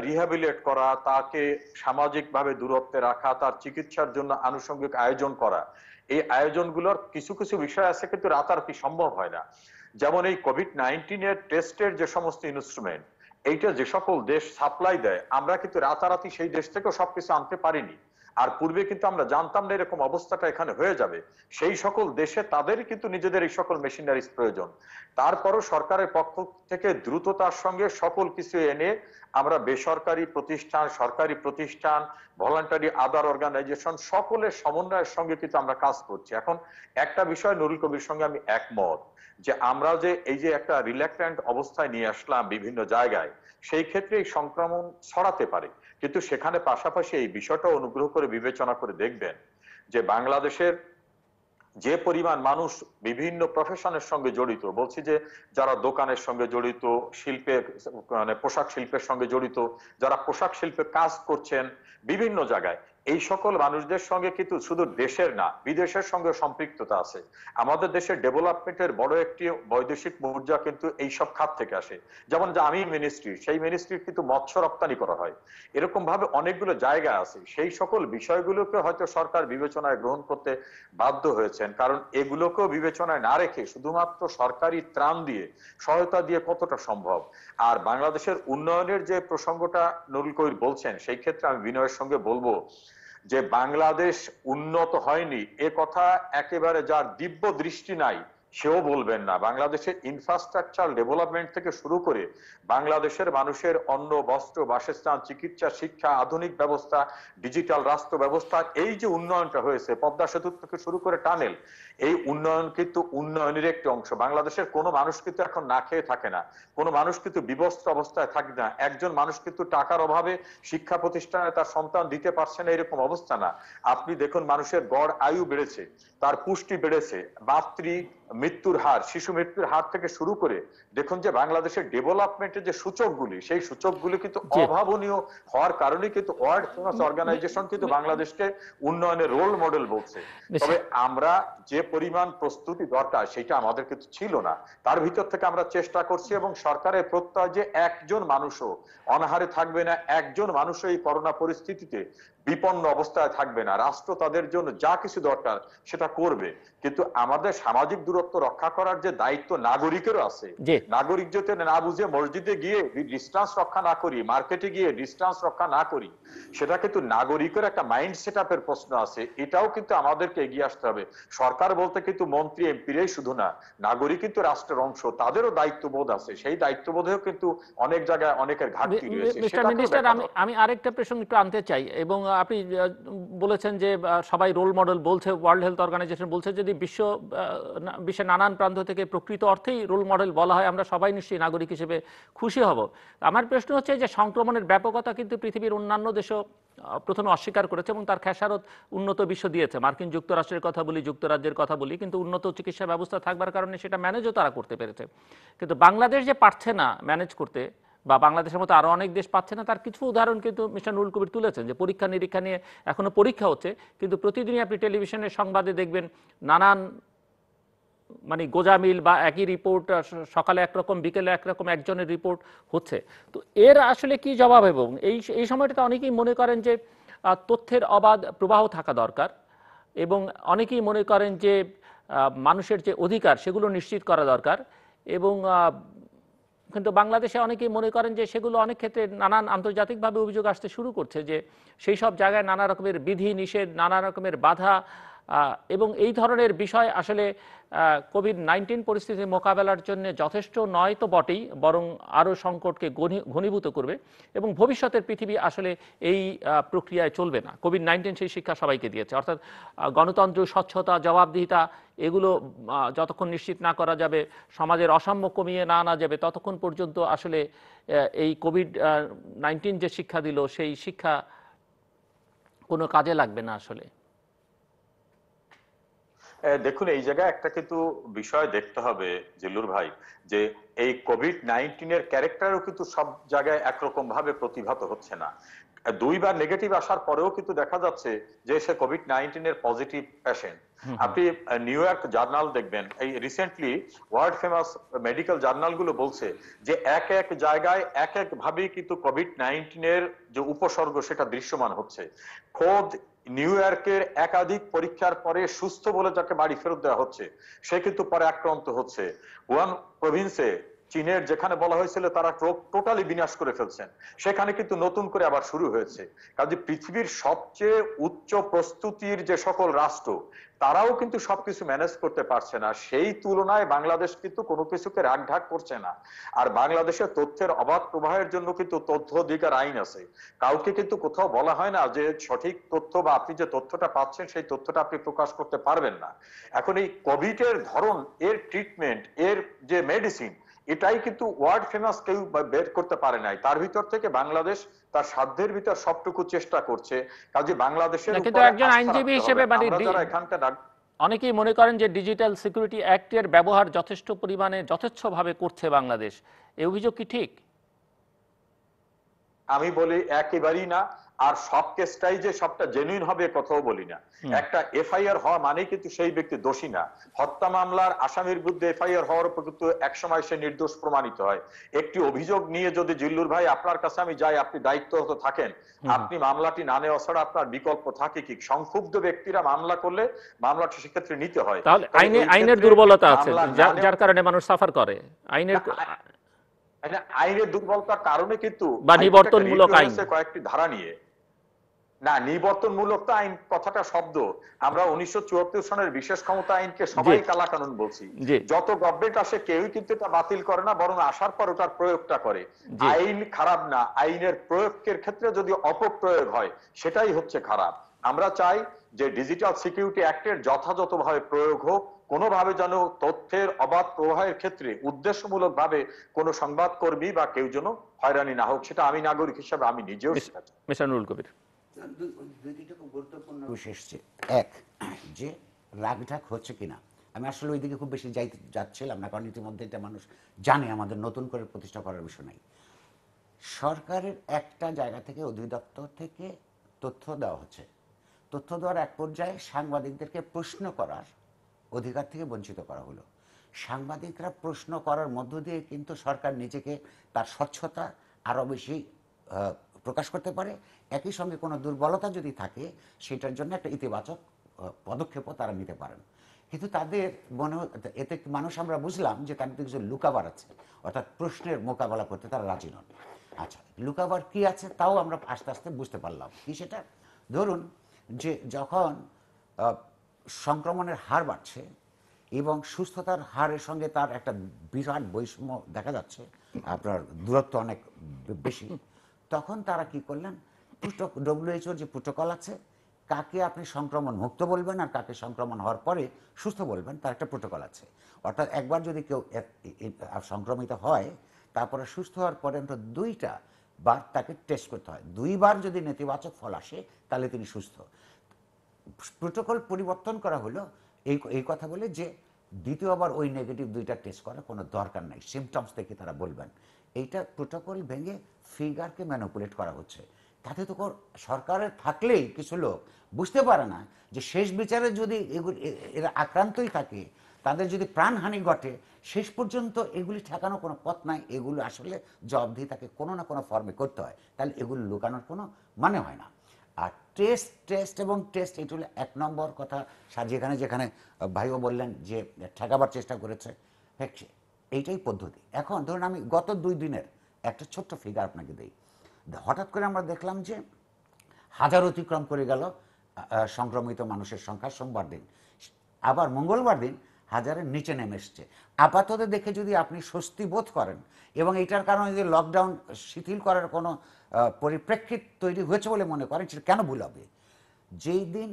রিহ্যাবিলিটেট করা, তাকে সামাজিকভাবে দূরত্বে রাখা, তার চিকিৎসার জন্য আনুষঙ্গিক আয়োজন করা, এই আয়োজনগুলোর কিছু কিছু বিষয় আছে কিন্তু রাতারাতি সম্ভব হয় না। যেমন এই কোভিড-19 এর টেস্টের যে সমস্ত ইনস্ট্রুমেন্ট, এইটা যে সকল দেশ সাপ্লাই দেয়, আমরা কিন্তু রাতারাতি সেই দেশ থেকেও সবকিছু আনতে পারিনি। আর পূর্বে কিন্তু আমরা জানতাম না এরকম অবস্থাটা এখানে হয়ে যাবে। সেই সকল দেশে তাদের কিন্তু নিজেদের এই সকল মেশিনারিজ প্রয়োজন। তারপরও সরকারের পক্ষ থেকে দ্রুততার সঙ্গে সকল কিছু এনে আমরা বেসরকারি প্রতিষ্ঠান, সরকারি প্রতিষ্ঠান, ভলান্টারি আদার অর্গানাইজেশন, সকলের সমন্বয়ের সঙ্গে কিন্তু আমরা কাজ করছি। এখন একটা বিষয় নুরুল কবির সঙ্গে আমি একমত, যে আমরা যে এই যে একটা রিল্যাক্টেন্ট অবস্থায় নিয়ে আসলাম বিভিন্ন জায়গায়, সেই ক্ষেত্রে এই সংক্রমণ ছড়াতে পারে। কিন্তু সেখানে পাশাপাশি এই বিষয়টা অনুগ্রহ করে বিবেচনা করে দেখবেন যে বাংলাদেশের যে পরিমাণ মানুষ বিভিন্ন প্রফেশনের সঙ্গে জড়িত, বলছি যে যারা দোকানের সঙ্গে জড়িত, শিল্পে মানে পোশাক শিল্পের সঙ্গে জড়িত, যারা পোশাক শিল্পে কাজ করছেন বিভিন্ন জায়গায়, এই সকল মানুষদের সঙ্গে কিন্তু শুধু দেশের না বিদেশের সঙ্গে সম্পৃক্ততা আছে। আমাদের দেশের ডেভেলপমেন্টের বড় একটি বৈদেশিক মুদ্রা কিন্তু এইসব খাত থেকে আসে। যেমন যে আমি মিনিস্ট্রি, সেই মিনিস্ট্রির কিন্তু মৎস্য রপ্তানি করা হয়। এরকম ভাবে অনেকগুলো জায়গা আছে, সেই সকল বিষয়গুলোকে হয়তো সরকার বিবেচনায় গ্রহণ করতে বাধ্য হয়েছেন, কারণ এগুলোকেও বিবেচনায় না রেখে শুধুমাত্র সরকারি ত্রাণ দিয়ে সহায়তা দিয়ে কতটা সম্ভব। আর বাংলাদেশের উন্নয়নের যে প্রসঙ্গটা নুরুল কবির বলছেন, সেই ক্ষেত্রে আমি বিনয়ের সঙ্গে বলবো যে বাংলাদেশ উন্নত হয়নি এ কথা একেবারে যার দিব্য দৃষ্টি নাই সেও বলবেন না। বাংলাদেশের ইনফ্রাস্ট্রাকচার ডেভেলপমেন্ট থেকে শুরু করে বাংলাদেশের মানুষের অন্ন, বস্ত্র, বাসস্থান, চিকিৎসা, শিক্ষা, আধুনিক ব্যবস্থা, ডিজিটাল রাষ্ট্র ব্যবস্থা, এই যে উন্নয়নটা হয়েছে পদ্মা সেতু থেকে শুরু করে টানেল, এই উন্নয়ন কিন্তু উন্নয়নের একটি অংশ। বাংলাদেশের কোনো মানুষ কিন্তু এখন না খেয়ে থাকে না, কোনো মানুষ কিন্তু বিবস্ত্র অবস্থায় থাকে না, একজন মানুষ কিন্তু টাকার অভাবে শিক্ষা প্রতিষ্ঠানে তার সন্তান দিতে পারছে না এরকম অবস্থা না। আপনি দেখুন মানুষের গড় আয়ু বেড়েছে, তার পুষ্টি বেড়েছে, মাতৃ মৃত্যুর হার, শিশু মৃত্যুর হার থেকে শুরু করে দেখুন যে বাংলাদেশের ডেভেলপমেন্টের যে সূচকগুলি, সেই সূচকগুলি কিন্তু অভাবনীয় হওয়ার কারণে কিন্তু ওয়ার্ল্ড ফেমাস অর্গানাইজেশন কিন্তু বাংলাদেশকে উন্নয়নের রোল মডেল বলছে। তবে আমরা যে পরিমাণ প্রস্তুতি দরকার সেটা আমাদের কিন্তু ছিল না। তার ভিতর থেকে আমরা চেষ্টা করছি এবং সরকারের প্রত্যয় যে একজন মানুষও অনাহারে থাকবে না, একজন মানুষও এই করোনা পরিস্থিতিতে বিপন্ন অবস্থায় থাকবে না। রাষ্ট্র তাদের জন্য যা কিছু দরকার সেটা করবে, কিন্তু আমাদের সামাজিক দূরত্ব রক্ষা করার যে দায়িত্ব নাগরিকেরও আছে। নাগরিক যদি না বুঝে মসজিদে গিয়ে ডিস্টেন্স রক্ষা না করি, মার্কেটে গিয়ে ডিস্টেন্স রক্ষা না করি, সেটা কিন্তু নাগরিকের একটা মাইন্ড সেট আপের প্রশ্ন আছে। এটাও কিন্তু আমাদেরকে এগিয়ে আসতে হবে। সরকার বলতে কিন্তু মন্ত্রী এমপিরাই শুধু না, নাগরিক কিন্তু রাষ্ট্রের অংশ, তাদেরও দায়িত্ববোধ আছে। সেই দায়িত্ববোধেও কিন্তু অনেক জায়গায় অনেকের ঘাটতি রয়েছে। মিস্টার মিনিস্টার, আমি আরেকটা প্রসঙ্গ একটু আনতে চাই। এবং আপনি বলেছেন যে সবাই রোল মডেল বলছে, ওয়ার্ল্ড হেলথ অর্গানাইজেশন বলছে, যদি বিশ্বের নানান প্রান্ত থেকে প্রকৃত অর্থেই রোল মডেল বলা হয়, আমরা সবাই নিশ্চয়ই নাগরিক হিসেবে খুশি হব। আমার প্রশ্ন হচ্ছে যে সংক্রমণের ব্যাপকতা কিন্তু পৃথিবীর অন্যান্য দেশও প্রথমে অস্বীকার করেছে এবং তার খেসারত উন্নত বিশ্ব দিয়েছে। মার্কিন যুক্তরাষ্ট্রের কথা বলি, যুক্তরাজ্যের কথা বলি, কিন্তু উন্নত চিকিৎসা ব্যবস্থা থাকবার কারণে সেটা ম্যানেজও তারা করতে পেরেছে। কিন্তু বাংলাদেশ যে পারছে না ম্যানেজ করতে, বা বাংলাদেশের মতো আরো অনেক দেশ পাচ্ছে না, তার কিছু উদাহরণ কিন্তু মিস্টার নুরুল কবির তুলেছেন। যে পরীক্ষা নিরীক্ষা নিয়ে এখনো পরীক্ষা হচ্ছে, কিন্তু প্রতিদিনই আপনি টেলিভিশনের সংবাদে দেখবেন নানান মানে গোজামিল বা একই রিপোর্ট, সকালে একরকম বিকেলে একরকম একজনের রিপোর্ট হচ্ছে। তো এর আসলে কি জবাব? এবং এই সময়টাতে অনেকেই মনে করেন যে তথ্যের অবাধ প্রবাহ থাকা দরকার, এবং অনেকেই মনে করেন যে মানুষের যে অধিকার সেগুলো নিশ্চিত করা দরকার। এবং কিন্তু বাংলাদেশে অনেকেই মনে করেন যে সেগুলো অনেক ক্ষেত্রে নানান আন্তর্জাতিকভাবে অভিযোগ আসতে শুরু করছে, যে সেই সব জায়গায় নানা রকমের বিধি নিষেধ, নানা রকমের বাধা, এবং এই ধরনের বিষয় আসলে কোভিড-19 পরিস্থিতি মোকাবেলার জন্য যথেষ্ট নয় তো বটেই, বরং আরও সংকটকে ঘনীভূত করবে। এবং ভবিষ্যতের পৃথিবী আসলে এই প্রক্রিয়ায় চলবে না। কোভিড-19 সেই শিক্ষা সবাইকে দিয়েছে, অর্থাৎ গণতন্ত্র, স্বচ্ছতা, জবাবদিহিতা এগুলো যতক্ষণ নিশ্চিত না করা যাবে, সমাজের অসাম্য কমিয়ে না আনা যাবে, ততক্ষণ পর্যন্ত আসলে এই কোভিড-19 যে শিক্ষা দিল সেই শিক্ষা কোনো কাজে লাগবে না আসলে। দেখুন, এই জায়গায় একটা কিন্তু বিষয় দেখতে হবে জিল্লুর ভাই, যে এই কোভিড-19 এর ক্যারেক্টারও কিন্তু সব জায়গায় একরকম ভাবে প্রতিভাত হচ্ছে না। দুইবার নেগেটিভ আসার পরেও কিন্তু দেখা যাচ্ছে যে সে কোভিড-19 এর পজিটিভ পেশেন্ট। আপনি নিউ ইয়র্ক জার্নাল দেখবেন, এই recently world famous medical journal গুলো বলছে যে এক এক জায়গায় এক এক ভাবেই কিন্তু কোভিড-19 এর যে উপসর্গ সেটা দৃশ্যমান হচ্ছে। খোদ নিউ ইয়র্কের একাধিক পরীক্ষার পরে সুস্থ বলে যাকে বাড়ি ফেরত দেওয়া হচ্ছে, সে কিন্তু পরে আক্রান্ত হচ্ছে। ওয়ান প্রভিন্সে চীনের যেখানে বলা হয়েছিল তারা টোটালি বিনাশ করে ফেলছেন, সেখানে কিন্তু নতুন করে আবার শুরু হয়েছে। কাজে পৃথিবীর সবচেয়ে উচ্চ প্রস্তুতির যে সকল রাষ্ট্র, তারাও কিন্তু সবকিছু ম্যানেজ করতে পারছে না। সেই তুলনায় বাংলাদেশ কিন্তু কোনো কিছুকে রাগঢাক করছে না। আর বাংলাদেশের তথ্যের অবাধ প্রবাহের জন্য কিন্তু তথ্য অধিকার আইন আছে। কাউকে কিন্তু কোথাও বলা হয় না যে সঠিক তথ্য বা আপনি যে তথ্যটা পাচ্ছেন সেই তথ্যটা আপনি প্রকাশ করতে পারবেন না। এখন এই কোভিড এর ধরন, এর ট্রিটমেন্ট, এর যে মেডিসিন, এটাই কিন্তু ওয়ার্ল্ড ফেমাস কেউ বের করতে পারে নাই। তার ভিতর থেকে বাংলাদেশ তার সাধ্যের ভিতর সবটুকু চেষ্টা করছে। কাজে বাংলাদেশের কিন্তু একজন আইনজীবী হিসেবে মানে অনেকেই মনে করেন যে ডিজিটাল সিকিউরিটি অ্যাক্টের ব্যবহার যথেষ্ট পরিমাণে যথেচ্ছভাবে করছে বাংলাদেশ, এই অভিযোগ কি ঠিক? আমি বলি একেবারেই না। আর সব কেসটাই যে সবটা জেনুইন হবে কথাও বলি না। একটা এফআইআর হওয়া মানেই কিন্তু সেই ব্যক্তি দোষী না। হত্যা মামলার আসামির বিরুদ্ধে এফআইআর হওয়ার উপর কিন্তু একসময় সে নির্দোষ প্রমাণিত হয়। একটি অভিযোগ নিয়ে যদি জিল্লুর ভাই আপনার কাছে আমি যাই, আপনি দায়িত্বরত থাকেন, আপনি মামলাটি না নেওয়া ছাড়া আপনার বিকল্প থাকে কি? সংক্ষুব্ধ ব্যক্তিরা মামলা করলে মামলাটি সেক্ষেত্রে নিতে হয়। তাহলে তবে এই আইনের ক্ষেত্রে দুর্বলতা আছে মামলা না যার নেওয়া- কারণে মানুষ সাফার করে আইনের আইনের দুর্বলতার কারণে কিন্তু বা হাইকোর্টে একটা নিবর্তনমূলক রিভিউ আইন। হয়েছে কয়েকটি ধারা নিয়ে। না, নিবর্তনমূলক তো আইন কথাটা শব্দ। আমরা 1974 সনের বিশেষ ক্ষমতা আইনকে সবাই কালাকানুন বলছি। জি। যত গভর্নমেন্ট আসে কেউই কিন্তু এটা বাতিল করে না, বরং আসার পর ওটার প্রয়োগটা করে। জি। আইন খারাপ না, আইনের প্রয়োগের ক্ষেত্রে যদি অপপ্রয়োগ হয় সেটাই হচ্ছে খারাপ। আমরা চাই যে ডিজিটাল সিকিউরিটি অ্যাক্টের যথাযথভাবে প্রয়োগ হোক, কোনোভাবে যেন তথ্যের অবাধ প্রবাহের ক্ষেত্রে উদ্দেশ্যমূলক ভাবে কোনো সংবাদকর্মী বা কেউ যেন হয়রানি না হোক, সেটা আমি নাগরিক হিসেবে আমি নিজেও সেটা চাই। মিস্টার নুরুল কবির। দুইটি খুব গুরুত্বপূর্ণ বিষয় এসছে। এক, যে রাগঢাক হচ্ছে কিনা। আমি আসলে ওইদিকে খুব বেশি যাচ্ছিলাম না, কারণ ইতিমধ্যে এটা মানুষ জানে, আমাদের নতুন করে প্রতিষ্ঠা করার বিষয় নাই। সরকারের একটা জায়গা থেকে, অধিদপ্তর থেকে তথ্য দেওয়া হচ্ছে। তথ্য দেওয়ার এক পর্যায়ে সাংবাদিকদেরকে প্রশ্ন করার অধিকার থেকে বঞ্চিত করা হলো। সাংবাদিকরা প্রশ্ন করার মধ্য দিয়ে কিন্তু সরকার নিজেকে, তার স্বচ্ছতা আরও বেশি প্রকাশ করতে পারে। একই সঙ্গে কোনো দুর্বলতা যদি থাকে সেটার জন্য একটা ইতিবাচক পদক্ষেপও তারা নিতে পারেন। কিন্তু তাদের মনে, এতে মানুষ আমরা বুঝলাম যে তাদের কিছু লুকাবার আছে, অর্থাৎ প্রশ্নের মোকাবেলা করতে তারা রাজি নন। আচ্ছা, লুকাবার কি আছে তাও আমরা আস্তে আস্তে বুঝতে পারলাম। কি সেটা? ধরুন যে যখন সংক্রমণের হার বাড়ছে এবং সুস্থতার হারের সঙ্গে তার একটা বিরাট বৈষম্য দেখা যাচ্ছে, আপনার দূরত্ব অনেক বেশি, তখন তারা কি করলেন, ডব্লিউএইচওর যে প্রোটোকল আছে, কাকে আপনি সংক্রমণ মুক্ত বলবেন আর কাকে সংক্রমণ হওয়ার পরে সুস্থ বলবেন, তার একটা প্রোটোকল আছে। অর্থাৎ একবার যদি কেউ সংক্রমিত হয়, তারপরে সুস্থ হওয়ার পরে অন্তত 2টা বার তাকে টেস্ট করতে হয়। 2বার যদি নেতিবাচক ফল আসে তাহলে তিনি সুস্থ। প্রোটোকল পরিবর্তন করা হলো এই কথা বলে যে দ্বিতীয়বার ওই নেগেটিভ 2টা টেস্ট করার কোনো দরকার নাই, সিমটমস থেকে তারা বলবেন। এইটা প্রোটোকল ভেঙে ফিগারকে ম্যানিপুলেট করা হচ্ছে। তাতে তো সরকারের থাকলেই কিছু লোক বুঝতে পারে না যে শেষ বিচারে যদি এরা আক্রান্তই থাকে, তাদের যদি প্রাণহানি ঘটে, শেষ পর্যন্ত এগুলি ঠেকানো কোনো পথ নাই। এগুলো আসলে জবাবদিহি তাকে কোনো না কোনো ফর্মে করতে হয়, তাহলে এগুলো লুকানোর কোনো মানে হয় না। আর টেস্ট এবং টেস্ট, এটা হলো 1 নম্বর কথা। যেখানে যেখানে ভাইও বললেন যে ঠেকাবার চেষ্টা করেছে, এইটাই পদ্ধতি। এখন ধরুন আমি গত 2 দিনের একটা ছোট্ট ফিগার আপনাকে দিই। হঠাৎ করে আমরা দেখলাম যে 1000 অতিক্রম করে গেল সংক্রমিত মানুষের সংখ্যা সোমবার দিন, আবার মঙ্গলবার দিন 1000-এর নিচে নেমে এসছে। আপাতত দেখে যদি আপনি স্বস্তি বোধ করেন এবং এটার কারণে যদি লকডাউন শিথিল করার কোনো পরিপ্রেক্ষিত তৈরি হয়েছে বলে মনে করেন, সেটা কেন ভুল হবে? যেই দিন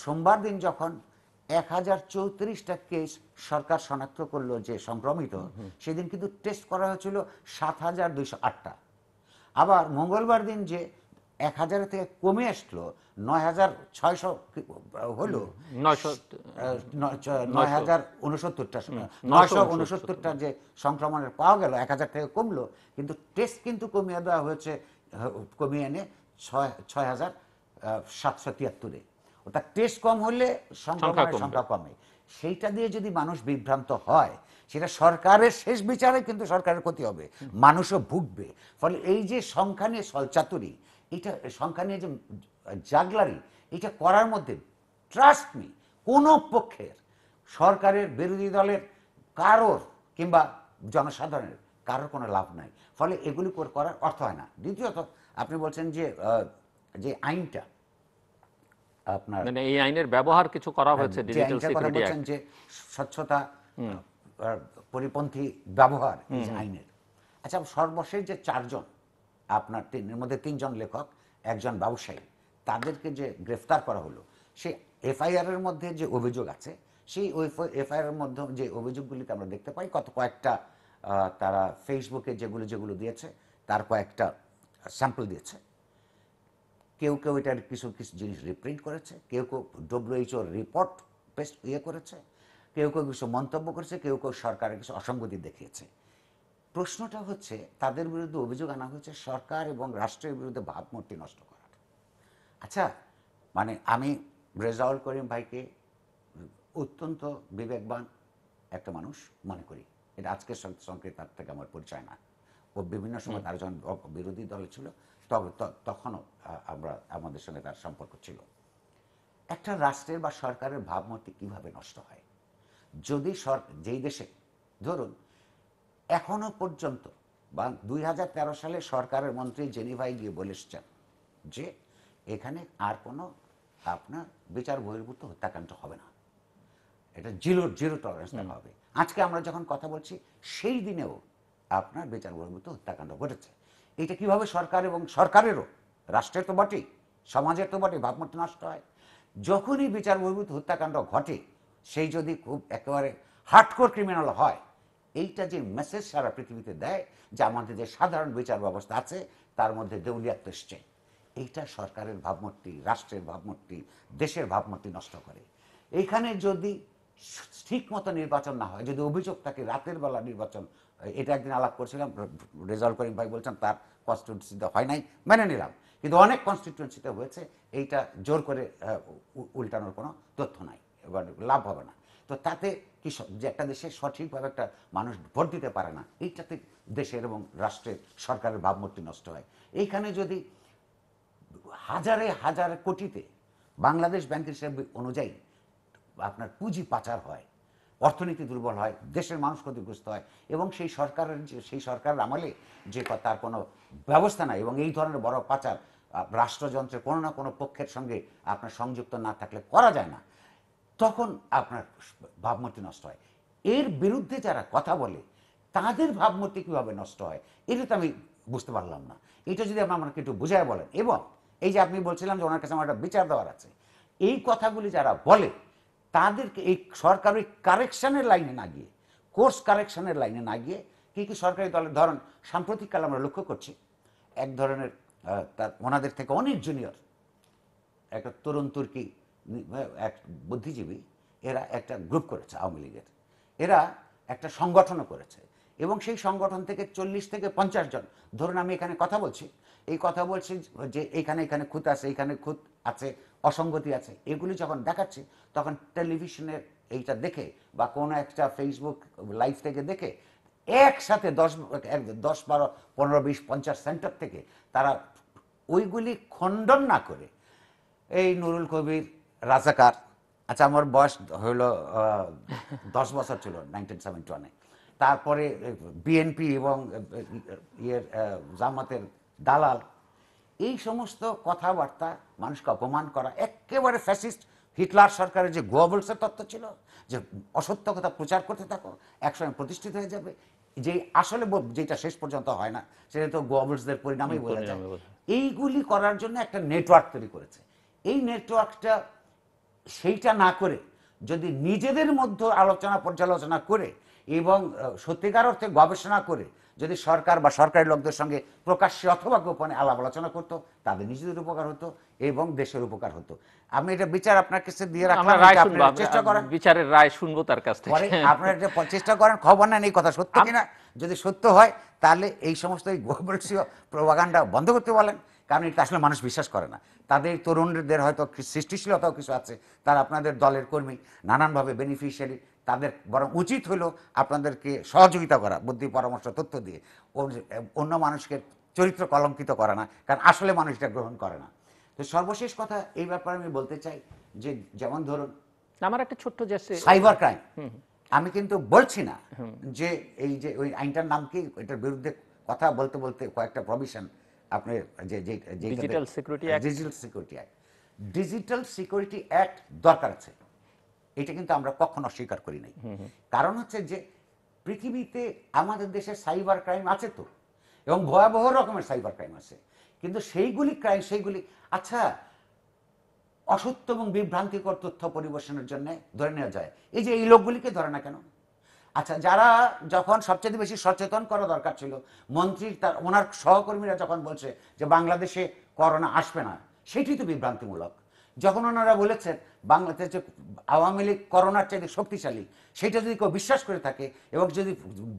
সোমবার দিন যখন 1034টা কেস সরকার শনাক্ত করলো যে সংক্রমিত, সেদিন কিন্তু টেস্ট করা হয়েছিল 7208টা। আবার মঙ্গলবার দিন যে 1000 থেকে কমে আসলো 9600 হলো, 9,069টা যে সংক্রমণের পাওয়া গেল, 1000 থেকে কমলো, কিন্তু টেস্ট কিন্তু কমিয়ে দেওয়া হয়েছে, কমিয়ে এনে 6,773-এ। ওটা টেস্ট কম হলে সংক্রমণের সংখ্যা কমে। সেইটা দিয়ে যদি মানুষ বিভ্রান্ত হয়, সেটা সরকারের শেষ বিচারে কিন্তু সরকারের ক্ষতি হবে, মানুষও ভুগবে। ফলে এই যে সংখ্যা নিয়ে সলচাতুরি, এটা সংখ্যা নিয়ে যে জাগলারি, এটা করার মধ্যে ট্রাস্ট মি কোনো পক্ষের, সরকারের, বিরোধী দলের কারোর কিংবা জনসাধারণের কারোর কোনো লাভ নাই। ফলে এগুলি করার অর্থ হয় না। দ্বিতীয়ত আপনি বলছেন যে যে আইনটা আপনার, মানে এই আইনের ব্যবহার কিছু করা হয়েছে ডিজিটাল সিকিউরিটি অ্যাক্ট, যে স্বচ্ছতা পরিপন্থী ব্যবহার এই আইনের। আচ্ছা, সর্বশেষ যে 4 জন, আপনার এর মধ্যে 3 জন লেখক, 1 জন ব্যবসায়ী, তাদেরকে যে গ্রেফতার করা হলো, সেই এফআইআর এর মধ্যে যে অভিযোগ আছে, সেই এফআইআর এর মধ্যে যে অভিযোগগুলিতে আমরা দেখতে পাই কয়েকটা তারা ফেসবুকে যেগুলো দিয়েছে তার কয়েকটা স্যাম্পল দিয়েছে। কেউ এটার কিছু জিনিস রিপ্রিন্ট করেছে, কেউ ডব্লিউএইচওর রিপোর্ট করেছে, কেউ কেউ কিছু মন্তব্য করেছে, কেউ কেউ সরকারের কিছু অসঙ্গতি দেখিয়েছে। প্রশ্নটা হচ্ছে তাদের বিরুদ্ধে অভিযোগ আনা হয়েছে সরকার এবং রাষ্ট্রের বিরুদ্ধে ভাবমূর্তি নষ্ট করার। আচ্ছা, মানে আমি রেজাউল করিম ভাইকে অত্যন্ত বিবেকবান একটা মানুষ মনে করি, এটা আজকের সঙ্গে তার থেকে আমার পরিচয় না। ও বিভিন্ন সময় তার যখন বিরোধী দলে ছিল তখনও আমাদের সঙ্গে তার সম্পর্ক ছিল। একটা রাষ্ট্রের বা সরকারের ভাবমূর্তি কিভাবে নষ্ট হয়? যদি যেই দেশে ধরুন এখনো পর্যন্ত বা 2013 সালে সরকারের মন্ত্রী জেনিভায় গিয়ে বলে এসছেন যে এখানে আর কোনো আপনার বিচার বহির্ভূত হত্যাকাণ্ড হবে না, এটা জিরো টলারেন্স দেওয়া হবে। আজকে আমরা যখন কথা বলছি সেই দিনেও আপনার বিচার বহির্ভূত হত্যাকাণ্ড ঘটেছে। এটা কিভাবে সরকার এবং সরকারেরও, রাষ্ট্রের তো বটেই, সমাজের তো বটেই ভাবমূর্তি নষ্ট হয়। যখনই বিচার বহির্ভূত হত্যাকাণ্ড ঘটে, সেই যদি খুব একেবারে হার্ডকোর ক্রিমিনাল হয়, এইটা যে মেসেজ সারা পৃথিবীতে দেয় যে আমাদের যে সাধারণ বিচার ব্যবস্থা আছে তার মধ্যে দেউলিয়াত্ব এসছে, এইটা সরকারের ভাবমূর্তি, রাষ্ট্রের ভাবমূর্তি, দেশের ভাবমূর্তি নষ্ট করে। এইখানে যদি ঠিক মতো নির্বাচন না হয়, যদি অভিযোগ থাকে রাতের বেলা নির্বাচন, এটা একদিন আলাপ করছিলাম, রেজাউল করিম ভাই বলছেন তার কনস্টিটিউয়েন্সিতে হয় নাই, মেনে নিলাম, কিন্তু অনেক কনস্টিটিউয়েন্সিতে হয়েছে, এইটা জোর করে উল্টানোর কোনো তথ্য নাই, এবার লাভ হবে না। তো তাতে কি যে একটা দেশে সঠিকভাবে একটা মানুষ ভোট দিতে পারে না, এইটাতে দেশের এবং রাষ্ট্রের সরকারের ভাবমূর্তি নষ্ট হয়। এইখানে যদি হাজারে হাজার কোটিতে বাংলাদেশ ব্যাংকের হিসাব অনুযায়ী আপনার পুঁজি পাচার হয়, অর্থনীতি দুর্বল হয়, দেশের মানুষ ক্ষতিগ্রস্ত হয়, এবং সেই সরকারের আমলে যে তার কোনো ব্যবস্থা নাই, এবং এই ধরনের বড় পাচার রাষ্ট্রযন্ত্রের কোনো না কোনো পক্ষের সঙ্গে আপনার সংযুক্ত না থাকলে করা যায় না, তখন আপনার ভাবমূর্তি নষ্ট হয়। এর বিরুদ্ধে যারা কথা বলে তাদের ভাবমূর্তি কীভাবে নষ্ট হয়, এটা তো আমি বুঝতে পারলাম না। এটা যদি আমাকে একটু বুঝায় বলেন। এবং এই যে আপনি বলছিলাম যে ওনার কাছে আমার একটা বিচার দেওয়ার আছে, এই কথাগুলি যারা বলে তাদেরকে এই সরকারি কারেকশনের লাইনে না গিয়ে, কোর্স কারেকশনের লাইনে না গিয়ে কি কি সরকারি দলের, ধরুন সাম্প্রতিককালে আমরা লক্ষ্য করছি এক ধরনের তার ওনাদের থেকে অনেক জুনিয়র একটা তরুণ তুর্কি এক বুদ্ধিজীবী, এরা একটা গ্রুপ করেছে আওয়ামী লীগের, এরা একটা সংগঠনও করেছে, এবং সেই সংগঠন থেকে 40 থেকে 50 জন, ধরুন আমি এখানে কথা বলছি, এই কথা বলছি যে এখানে খুঁত আছে, এখানে খুঁত আছে, অসঙ্গতি আছে, এগুলি যখন দেখাচ্ছি তখন টেলিভিশনের এইটা দেখে বা কোনো একটা ফেসবুক লাইভ থেকে দেখে একসাথে 10, 12, 15, 20, 50 সেন্টার থেকে তারা ওইগুলি খণ্ডন না করে এই নুরুল কবির রাজাকার, আচ্ছা আমার বয়স হইল 10 বছর ছিল 1971-এ, তারপরে বিএনপি এবং জামাতের দালাল, এই সমস্ত কথাবার্তা মানুষকে অপমান করা, একেবারে ফ্যাসিস্ট হিটলার সরকারের যে গোয়েবলসের তত্ত্ব ছিল যে অসত্য কথা প্রচার করতে থাকো একসময় প্রতিষ্ঠিত হয়ে যাবে, যে আসলে যেটা শেষ পর্যন্ত হয় না, সেটা তো গোয়েবলসদের পরিণামেই বোঝা যায়। এইগুলি করার জন্য একটা নেটওয়ার্ক তৈরি করেছে। এই নেটওয়ার্কটা সেইটা না করে যদি নিজেদের মধ্যে আলোচনা পর্যালোচনা করে এবং সত্যিকার অর্থে গবেষণা করে যদি সরকার বা সরকারি লোকদের সঙ্গে প্রকাশ্যে অথবা গোপনে আলাপ আলোচনা করতো, তাদের নিজেদের উপকার হতো এবং দেশের উপকার হতো। আমি এটা বিচার আপনার কাছে দিয়ে রাখলাম, চেষ্টা করেন, বিচারের রায় শুনবো তার কাছ থেকে, আপনারা এটা চেষ্টা করেন, খবর নেন এই কথা সত্য কিনা, যদি সত্য হয় তাহলে এই সমস্ত গোবলসীয় প্রোপাগান্ডা বন্ধ করতে বলেন, কারণ এটা আসলে মানুষ বিশ্বাস করে না। তাদের তরুণদের হয়তো সৃষ্টিশীলতাও কিছু আছে, তারা আপনাদের দলের কর্মী, নানানভাবে বেনিফিশিয়ারি, তাদের বরং উচিত হলো আপনাদেরকে সহযোগিতা করা, বুদ্ধি পরামর্শ তথ্য দিয়ে, অন্য মানুষকে চরিত্র কলঙ্কিত করা না, কারণ আসলে মানুষ এটা গ্রহণ করে না। তো সর্বশেষ কথা এই ব্যাপারে আমি বলতে চাই যে যেমন ধরুন আমার একটা ছোট্ট যে সাইবার ক্রাইম, আমি কিন্তু বলছি না যে এই যে ওই আইনটার নাম কি, এটার বিরুদ্ধে কথা বলতে বলতে কয়েকটা প্রভিশন আপনার যে digital security act, digital security act দরকার আছে, এটা কিন্তু আমরা কখনো স্বীকার করি নাই। কারণ হচ্ছে যে পৃথিবীতে আমাদের দেশে সাইবার ক্রাইম আছে তো, এবং ভয়াবহ রকমের সাইবার ক্রাইম আছে, কিন্তু সেইগুলি আচ্ছা অসত্য এবং বিভ্রান্তিকর তথ্য পরিবেশনের জন্য ধরে নেওয়া যায়, এই যে এই লোকগুলিকে ধরে না কেন? আচ্ছা, যারা যখন সবচেয়ে বেশি সচেতন করা দরকার ছিল, মন্ত্রীর ওনার সহকর্মীরা যখন বলছে যে বাংলাদেশে করোনা আসবে না, সেটি তো বিভ্রান্তিমূলক। যখন ওনারা বলেছেন বাংলাদেশ আওয়ামী লীগ করোনার চাইতে শক্তিশালী, সেটা যদি কেউ বিশ্বাস করে থাকে এবং যদি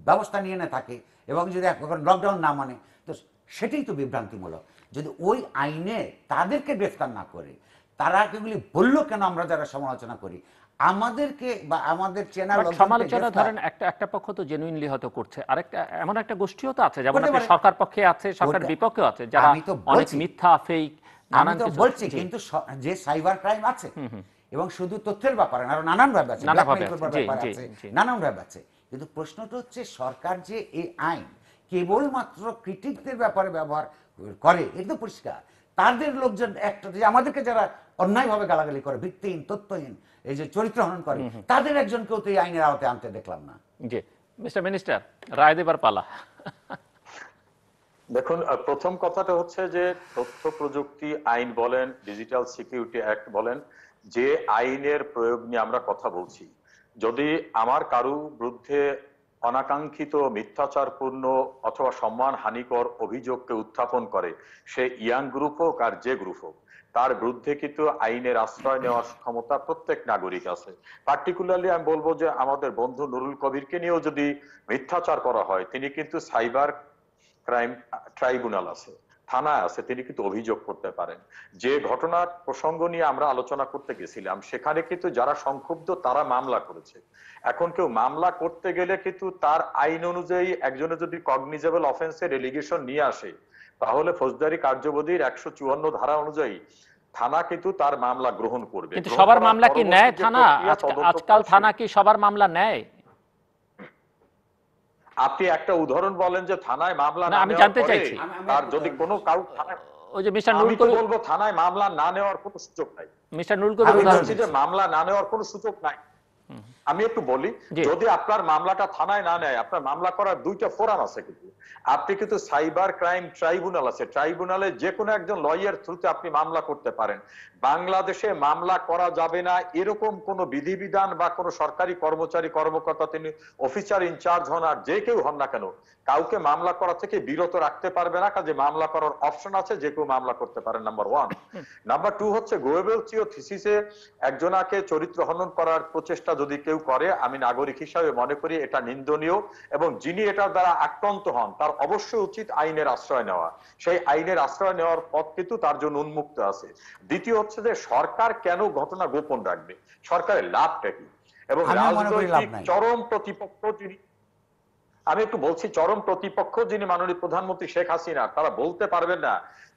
ব্যবস্থা নিয়ে না থাকে এবং যদি লকডাউন না মানে, তো সেটাই তো বিভ্রান্তিমূলক। যদি ওই আইনে তাদেরকে গ্রেফতার না করে, তারা এগুলি বললো কেন আমরা যারা সমালোচনা করি, আমাদেরকে বা আমাদের চেনা সমালোচনা ধরেন একটা পক্ষ তো জেনুইনলি হয়তো করছে, আরেকটা এমন একটা গোষ্ঠীও তো আছে, যেমন আপনি সরকার পক্ষে আছে, সরকার বিপক্ষেও আছে, যারা অনেক মিথ্যা ফেক আমি তো বলছি, কিন্তু যে সাইবার ক্রাইম আছে এবং শুধু তথ্যের ব্যাপারে আরো নানান ব্যাপার আছে, নানান ব্যাপার আছে, কিন্তু প্রশ্নটা হচ্ছে সরকার যে এই আইন কেবলমাত্র ক্রিটিকদের ব্যাপারে ব্যবহার করে, এটা তো পরিষ্কার। তাদের লোকজন একটা যে আমাদেরকে যারা অন্যায়ভাবে গালাগালি করে, ভিত্তিহীন তথ্যহীন এই যে চরিত্র হনন করে, তাদের একজনকেও তো এই আইনের আওতায় আনতে দেখলাম না। জি মিস্টার মিনিস্টার, রায় দেবার পালা। দেখুন, প্রথম কথাটা হচ্ছে যে তথ্য প্রযুক্তি আইন বলেন, ডিজিটাল সিকিউরিটি অ্যাক্ট বলেন, যে আইনের প্রয়োগ নিয়ে আমরা কথা বলছি, যদি আমার কারো বিরুদ্ধে অনাকাঙ্ক্ষিত মিথ্যাচারপূর্ণ অথবা সম্মান হানিকর অভিযোগকে উত্থাপন করে, সে ইয়াং গ্রুপ হোক আর যে গ্রুপ হোক, তার বিরুদ্ধে কিন্তু আইনের আশ্রয় নেওয়ার ক্ষমতা প্রত্যেক নাগরিক আছে। পার্টিকুলারলি আমি বলবো যে আমাদের বন্ধু নুরুল কবিরকে নিয়েও যদি মিথ্যাচার করা হয়, তিনি কিন্তু সাইবার ক্রাইম ট্রাইব্যুনাল আছে, থানায় আছে, তিনি কিন্তু অভিযোগ করতে পারেন। যে ঘটনার প্রসঙ্গ নিয়ে আমরা আলোচনা করতে গেছিলাম, সেখানে কিন্তু যারা সংক্ষুব্ধ তারা মামলা করেছে। এখন কেউ মামলা করতে গেলে কিন্তু তার আইন অনুযায়ী একজনের যদি কগনিজেবল অফেন্সের এলিগেশন নিয়ে আসে, তাহলে ফৌজদারি কার্যবিধির 154 ধারা অনুযায়ী থানা কিন্তু তার মামলা গ্রহণ করবে। কিন্তু সবার মামলা কি নেয় থানা? আজকাল থানা কি সবার মামলা নেয়? আপনি একটা উদাহরণ বলেন যে থানায় মামলা না, আমি জানতে চাইছি তার যদি কোনো কাউ ওই যে মিস্টার নুরুল কবির বলবো থানায় মামলা না নেওয়ার কোনো সুযোগ নাই। মিস্টার নুরুল কবির উদাহরণ যে মামলা না নেওয়ার কোনো সুযোগ নাই। আমি একটু বলি, যদি আপনার মামলাটা থানায় না নেয়, আপনার মামলা করার দুইটা ফোরাম আছে, কিন্তু আপনি কিন্তু সাইবার ক্রাইম ট্রাইব্যুনাল আছে, ট্রাইব্যুনালে যে কোনো একজন লয়ার থ্রুতে আপনি মামলা করতে পারেন। বাংলাদেশে মামলা করা যাবে না এরকম কোন বিধিবিধান বা কোন সরকারি কর্মচারী কর্মকর্তা, তিনি অফিসার ইনচার্জ হন আর যে কেউ হন না কেন, কাউকে মামলা করা থেকে বিরত রাখতে পারবে না। কাজে মামলা করার অপশন আছে, যে কেউ মামলা করতে পারে, নাম্বার 1। নাম্বার 2 হচ্ছে গোয়েবেলসিও থিসিসে একজনাকে চরিত্র হনন করার প্রচেষ্টা যদি কেউ করে, আমি নাগরিক হিসাবে মনে করি এটা নিন্দনীয়, এবং যিনি এটার দ্বারা আক্রান্ত হন তার অবশ্যই উচিত আইনের আশ্রয় নেওয়া। সেই আইনের আশ্রয় নেওয়ার পথ কিন্তু তার জন্য উন্মুক্ত আছে। দ্বিতীয় হচ্ছে যে সরকার কেন ঘটনা গোপন রাখবে, সরকারের লাভটা কি? এবং রাজনৈতিক চরম প্রতিপক্ষ যিনি, আমি একটু বলছি, চরম প্রতিপক্ষ যিনি মাননীয় প্রধানমন্ত্রী শেখ হাসিনা, তারা বলতে পারবেন না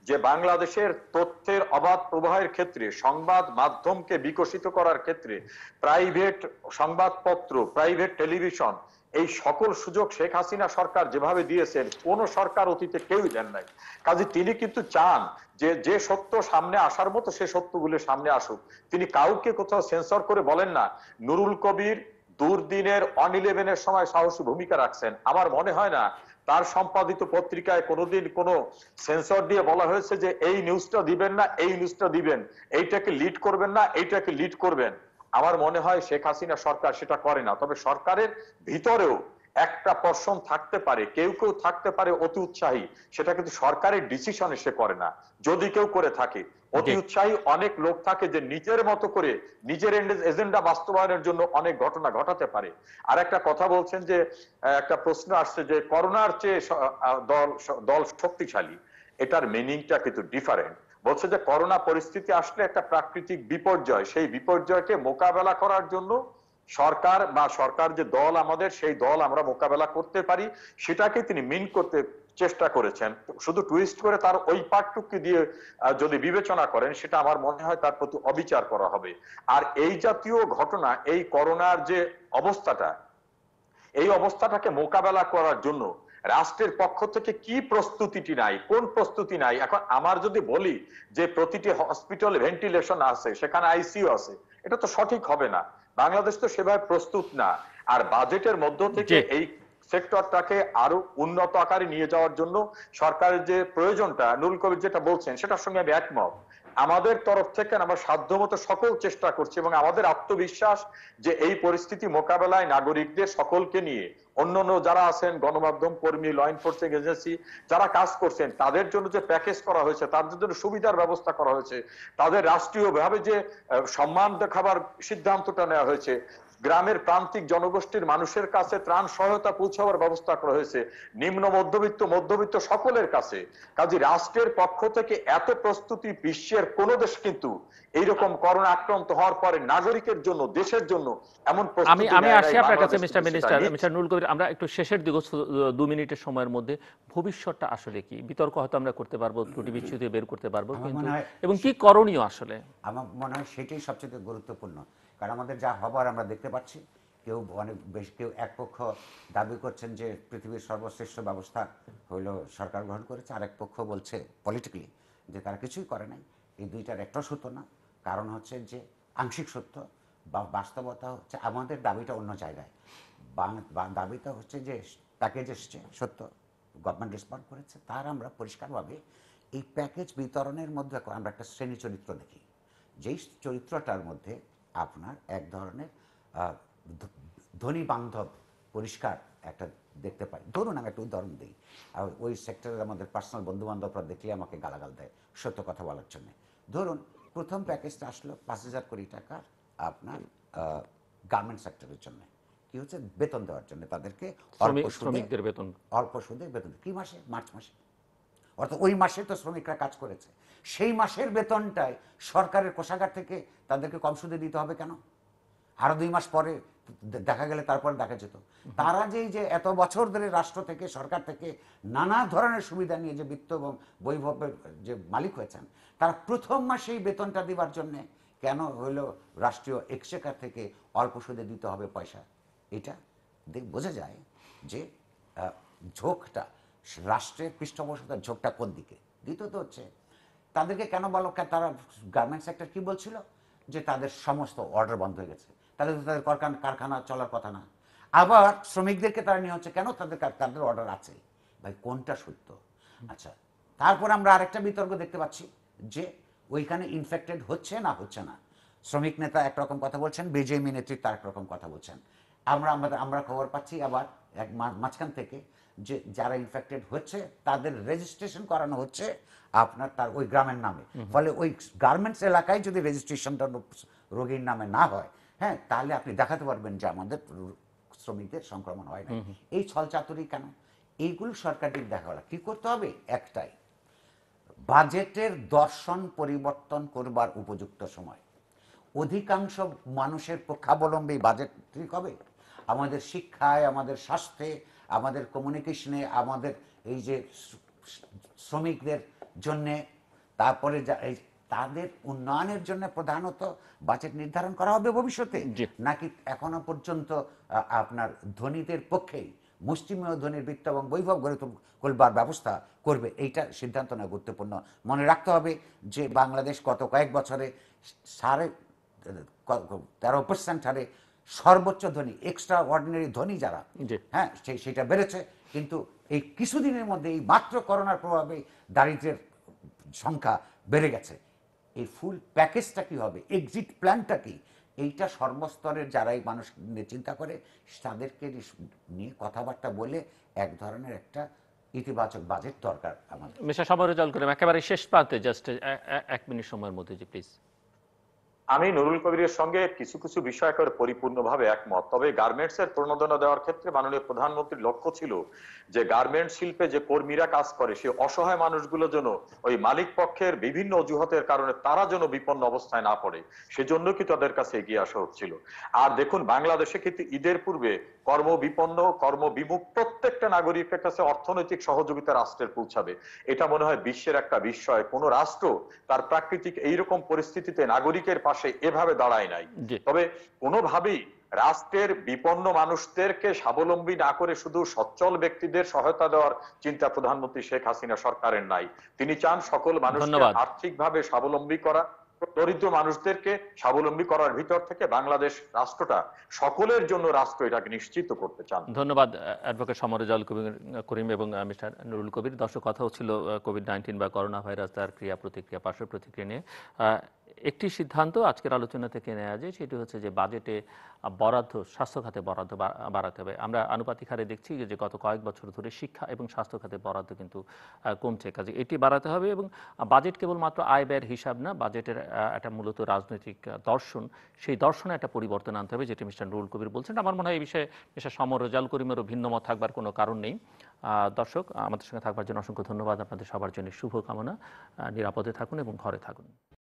যে বাংলাদেশের তথ্যের অবাধ প্রবাহের ক্ষেত্রে, সংবাদ মাধ্যমকে বিকশিত করার ক্ষেত্রে প্রাইভেট সংবাদপত্র, প্রাইভেট টেলিভিশন, এই সকল সুযোগ শেখ হাসিনা সরকার যেভাবে দিয়েছেন, কোন সরকার অতীতে কেউই দেন নাই। কাজে তিনি কিন্তু চান যে যে সত্য সামনে আসার মতো সে সত্যগুলো সামনে আসুক। তিনি কাউকে কোথাও সেন্সর করে বলেন না। নুরুল কবির দুর্দিনের অন-11-এর সময় সাহসী ভূমিকা রাখছেন। আমার মনে হয় না তার সম্পাদিত পত্রিকায় কোনোদিন কোনো সেন্সর দিয়ে বলা হয়েছে যে এই নিউজটা দিবেন না, এই নিউজটা দিবেন, এইটাকে লিড করবেন না, এইটাকে লিড করবেন। আমার মনে হয় শেখ হাসিনা সরকার সেটা করে না। তবে সরকারের ভিতরেও একটা পারসন থাকতে পারে, কেউ কেউ থাকতে পারে অতি উৎসাহী, সেটা কিন্তু সরকারের ডিসিশনে সে করে না। যদি কেউ করে থাকে, অতি উৎসাহী অনেক লোক থাকে যে নিজের মতো করে নিজের এজেন্ডা বাস্তবায়নের জন্য অনেক ঘটনা ঘটাতে পারে। আর একটা কথা বলছেন যে একটা প্রশ্ন আসছে যে করোনার চেয়ে দল শক্তিশালী, এটার মিনিংটা কিন্তু ডিফারেন্ট। বলছে যে করোনা পরিস্থিতি আসলে একটা প্রাকৃতিক বিপর্যয়, সেই বিপর্যয়কে মোকাবেলা করার জন্য সরকার বা সরকার যে দল আমাদের, সেই দল আমরা মোকাবেলা করতে পারি, সেটাকে তিনি মিন করতে চেষ্টা করেছেন। শুধু টুইস্ট করে তার ওই পার্টটুকু দিয়ে যদি বিবেচনা করেন, সেটা আমার মনে হয় তার প্রতি অবিচার করা হবে। আর এই জাতীয় ঘটনা, এই করোনার যে অবস্থাটা, এই অবস্থাটাকে মোকাবেলা করার জন্য রাষ্ট্রের পক্ষ থেকে কি প্রস্তুতিটি নাই, কোন প্রস্তুতি নাই। এখন আমার যদি বলি যে প্রতিটি হসপিটালে ভেন্টিলেশন আছে, সেখানে আইসিইউ আছে, এটা তো সঠিক হবে না। বাংলাদেশ তো সেভাবে প্রস্তুত না। আর বাজেটের মধ্য থেকে এই সেক্টরটাকে আরো উন্নত আকারে নিয়ে যাওয়ার জন্য সরকারের যে প্রয়োজনটা, নুরুল কবির যেটা বলছেন সেটার সঙ্গে আমি একমত। আমাদের তরফ থেকে আমরা সাধ্যমতো সকল চেষ্টা করছি এবং আমাদের আত্মবিশ্বাস যে এই পরিস্থিতি মোকাবেলায় নাগরিকদের সকলকে নিয়ে অন্যান্য যারা আছেন গণমাধ্যম কর্মী, ল এনফোর্সিং এজেন্সি যারা কাজ করছেন, তাদের জন্য যে প্যাকেজ করা হয়েছে, তাদের জন্য সুবিধার ব্যবস্থা করা হয়েছে, তাদের রাষ্ট্রীয়ভাবে যে সম্মান দেখাবার সিদ্ধান্তটা নেওয়া হয়েছে, গ্রামের প্রান্তিক জনগোষ্ঠীর মানুষের কাছে ত্রাণ সহায়তা পৌঁছাবার ব্যবস্থা করা হয়েছে, নিম্ন মধ্যবিত্ত সকলের কাছে। কাজে রাষ্ট্রের পক্ষ থেকে এত প্রস্তুতি বিশ্বের কোন দেশ কিন্তু এইরকম করোনা আক্রান্ত হওয়ার পরে নাগরিকের জন্য, দেশের জন্য এমন আমি প্রস্তুতি আমি নেয় আসি নাই। আপনার কাছে বাংলাদেশ মিস্টার নুরুল কবির, আমরা একটু শেষের দিকে 2 মিনিটের সময়ের মধ্যে ভবিষ্যৎটা আসলে কি, বিতর্ক হয়তো আমরা করতে পারবো, ত্রুটি বিচ্যুতি বের করতে পারবো, কিন্তু এবং কি করণীয় আসলে আমার মনে হয় সেটাই সবচেয়ে গুরুত্বপূর্ণ। কারণ আমাদের যা হবার আমরা দেখতে পাচ্ছি, কেউ অনেক বেশ, কেউ এক পক্ষ দাবি করছেন যে পৃথিবীর সর্বশ্রেষ্ঠ ব্যবস্থা হইল সরকার গ্রহণ করেছে, আর এক পক্ষ বলছে পলিটিক্যালি যে তারা কিছুই করে নাই। এই দুইটার একটাও সত্য না। কারণ হচ্ছে যে আংশিক সত্য বা বাস্তবতা হচ্ছে আমাদের দাবিটা অন্য জায়গায়। দাবিটা হচ্ছে যে প্যাকেজ এসছে, সত্য গভর্নমেন্ট রেসপন্ড করেছে, তার আমরা পরিষ্কারভাবে এই প্যাকেজ বিতরণের মধ্যে আমরা একটা শ্রেণী চরিত্র দেখি, যেই চরিত্রটার মধ্যে আপনার এক ধরনের ধনী বান্ধব পরিষ্কার একটা দেখতে পাই। ধরুন আমি একটা উদাহরণ দিই, ওই সেক্টরের আমাদের পার্সোনাল বন্ধু বান্ধবরা দেখলে আমাকে গালাগাল দেয় সত্য কথা বলার জন্য। ধরুন প্রথম প্যাকেজটা আসলো 5,000 কোটি টাকার আপনার গার্মেন্ট সেক্টরের জন্য। কি হচ্ছে, বেতন দেওয়ার জন্য তাদেরকে শ্রমিকদের বেতন, অল্প সুদে বেতন। কি মাসে? মার্চ মাসে। অর্থাৎ ওই মাসে তো শ্রমিকরা কাজ করেছে, সেই মাসের বেতনটাই সরকারের কোষাগার থেকে তাদেরকে কম সুদে দিতে হবে কেন? আরো 2 মাস পরে দেখা গেলে তারপরে দেখা যেত। তারা যে এত বছর ধরে রাষ্ট্র থেকে, সরকার থেকে নানা ধরনের সুবিধা নিয়ে যে বিত্ত এবং বৈভবের যে মালিক হয়েছেন, তারা প্রথম মাসেই বেতনটা দিবার জন্য কেন হইলো রাষ্ট্রীয় এক্সচেকার থেকে অল্প সুদে দিতে হবে পয়সা? এটা বোঝা যায় যে ঝোঁকটা, রাষ্ট্রের পৃষ্ঠপোষকতার ঝোঁকটা কোন দিকে। দ্বিতীয়ত হচ্ছে তাদেরকে কেন বলো, তারা গার্মেন্ট সেক্টর কি বলছিল যে তাদের সমস্ত অর্ডার বন্ধ হয়ে গেছে, তাহলে তো তাদের কারখানা চলার কথা না। আবার শ্রমিকদেরকে তারা নিয়ে হচ্ছে কেন, তাদের অর্ডার আছে। ভাই কোনটা সত্য? আচ্ছা, তারপর আমরা আরেকটা বিতর্ক দেখতে পাচ্ছি যে ওইখানে ইনফেক্টেড হচ্ছে না হচ্ছে না। শ্রমিক নেতা একরকম কথা বলছেন, বিজেপি নেতৃত্ব আরেক রকম কথা বলছেন। আমরা খবর পাচ্ছি আবার এক মাঝখান থেকে যে যারা ইনফেক্টেড হচ্ছে তাদের রেজিস্ট্রেশন করানো হচ্ছে আপনার তার ওই গ্রামের নামে। ফলে ওই গার্মেন্টস এলাকায় যদি রেজিস্ট্রেশনটা রোগীর নামে না হয়, হ্যাঁ, তাহলে আপনি দেখাতে পারবেন যে আমাদের শ্রমিকদের সংক্রমণ হয় না। এই ছলচাতুরি কেন? এইগুলো সরকারের দেখা হলো কি করতে হবে, একটাই, বাজেটের দর্শন পরিবর্তন করবার উপযুক্ত সময়। অধিকাংশ মানুষের পক্ষাবলম্বী বাজেট ঠিক হবে। আমাদের শিক্ষায়, আমাদের স্বাস্থ্যে, আমাদের কমিউনিকেশনে, আমাদের এই যে শ্রমিকদের জন্যে, তারপরে তাদের উন্নয়নের জন্য প্রধানত বাজেট নির্ধারণ করা হবে ভবিষ্যতে, নাকি এখনো পর্যন্ত আপনার ধনীদের পক্ষেই মুষ্টিমেয় ধনীর বৃত্ত এবং বৈভব গড়ে তোলবার ব্যবস্থা করবে? এইটা সিদ্ধান্ত নেওয়া গুরুত্বপূর্ণ। মনে রাখতে হবে যে বাংলাদেশ গত কয়েক বছরে 13.5% হারে সর্বোচ্চ ধনী, এক্সট্রা অর্ডিনারি ধনী যারা, হ্যাঁ, সেটা বেড়েছে। কিন্তু এই কিছুদিনের মধ্যে এই মাত্র করোনার প্রভাবে দারিদ্র্যের সংখ্যা বেড়ে গেছে। এই ফুল প্যাকেজটা কি হবে, এক্সিট প্ল্যানটা কি, এইটা সর্বস্তরের যারাই মানুষ নিয়ে চিন্তা করে তাদেরকে নিয়ে কথাবার্তা বলে এক ধরনের একটা ইতিবাচক বাজেট দরকার আমাদের। মিস্টার সমরেজাল করিম, একেবারে শেষ প্রান্তে জাস্ট 1 মিনিট সময়ের মধ্যে, জি প্লিজ। আমি নুরুল কবিরের সঙ্গে কিছু কিছু বিষয় একেবারে পরিপূর্ণভাবে একমত। তবে গার্মেন্টস এর প্রণোদনা দেওয়ার ক্ষেত্রে মাননীয় প্রধানমন্ত্রীর লক্ষ্য ছিল যে গার্মেন্ট শিল্পে যে কর্মীরা কাজ করে সে অসহায় মানুষগুলো যেন ওই মালিক পক্ষের বিভিন্ন অজুহাতের কারণে তারা যেন বিপন্ন অবস্থায় না পড়ে, সেজন্য কি তাদের কাছে এগিয়ে আসা হচ্ছিল। আর দেখুন বাংলাদেশে কিন্তু ঈদের পূর্বে কর্মবিপন্ন, কর্মবিমুখ প্রত্যেকটা নাগরিকের কাছে অর্থনৈতিক সহযোগিতা রাষ্ট্রের পৌঁছাবে। এটা মনে হয় বিশ্বের একটা বিস্ময়। কোন রাষ্ট্র তার প্রাকৃতিক এইরকম পরিস্থিতিতে নাগরিকের পাশে এভাবে দাঁড়ায় নাই। তবে কোনোভাবেই রাষ্ট্রের বিপন্ন মানুষদেরকে স্বাবলম্বী না করে শুধু সচ্ছল ব্যক্তিদের সহায়তা দেওয়ার চিন্তা প্রধানমন্ত্রী শেখ হাসিনা সরকারের নাই। তিনি চান সকল মানুষকে আর্থিকভাবে স্বাবলম্বী করা, দরিদ্র মানুষদেরকে স্বাবলম্বী করার ভিতর থেকে বাংলাদেশ রাষ্ট্রটা সকলের জন্য রাষ্ট্র এটাকে নিশ্চিত করতে চান। ধন্যবাদ অ্যাডভোকেট সমরেজাল করিম এবং মিস্টার নুরুল কবির। দর্শক, কথা হচ্ছিল কোভিড-19 বা করোনা ভাইরাস, তার ক্রিয়া প্রতিক্রিয়া, পার্শ্ব প্রতিক্রিয়া নিয়ে। একটি সিদ্ধান্ত আজকের আলোচনা থেকে নেওয়া যায়, সেটি হচ্ছে যে বাজেটে বরাদ্দ, স্বাস্থ্য খাতে বরাদ্দ বাড়াতে হবে। আমরা আনুপাতিক হারে দেখছি যে গত কয়েক বছর ধরে শিক্ষা এবং স্বাস্থ্য খাতে বরাদ্দ কিন্তু কমছে। কাজে এটি বাড়াতে হবে এবং বাজেট কেবলমাত্র আয় ব্যয়ের হিসাব না, বাজেটের একটা মূলত রাজনৈতিক দর্শন, সেই দর্শনে একটা পরিবর্তন আনতে হবে, যেটি মিস্টার নুরুল কবির বলছেন। আমার মনে হয় এই বিষয়ে মিস্টার সমরেজাল করিমেরও ভিন্নমত থাকবার কোনো কারণ নেই। দর্শক, আমাদের সঙ্গে থাকবার জন্য অসংখ্য ধন্যবাদ। আপনাদের সবার জন্য শুভকামনা। নিরাপদে থাকুন এবং ঘরে থাকুন।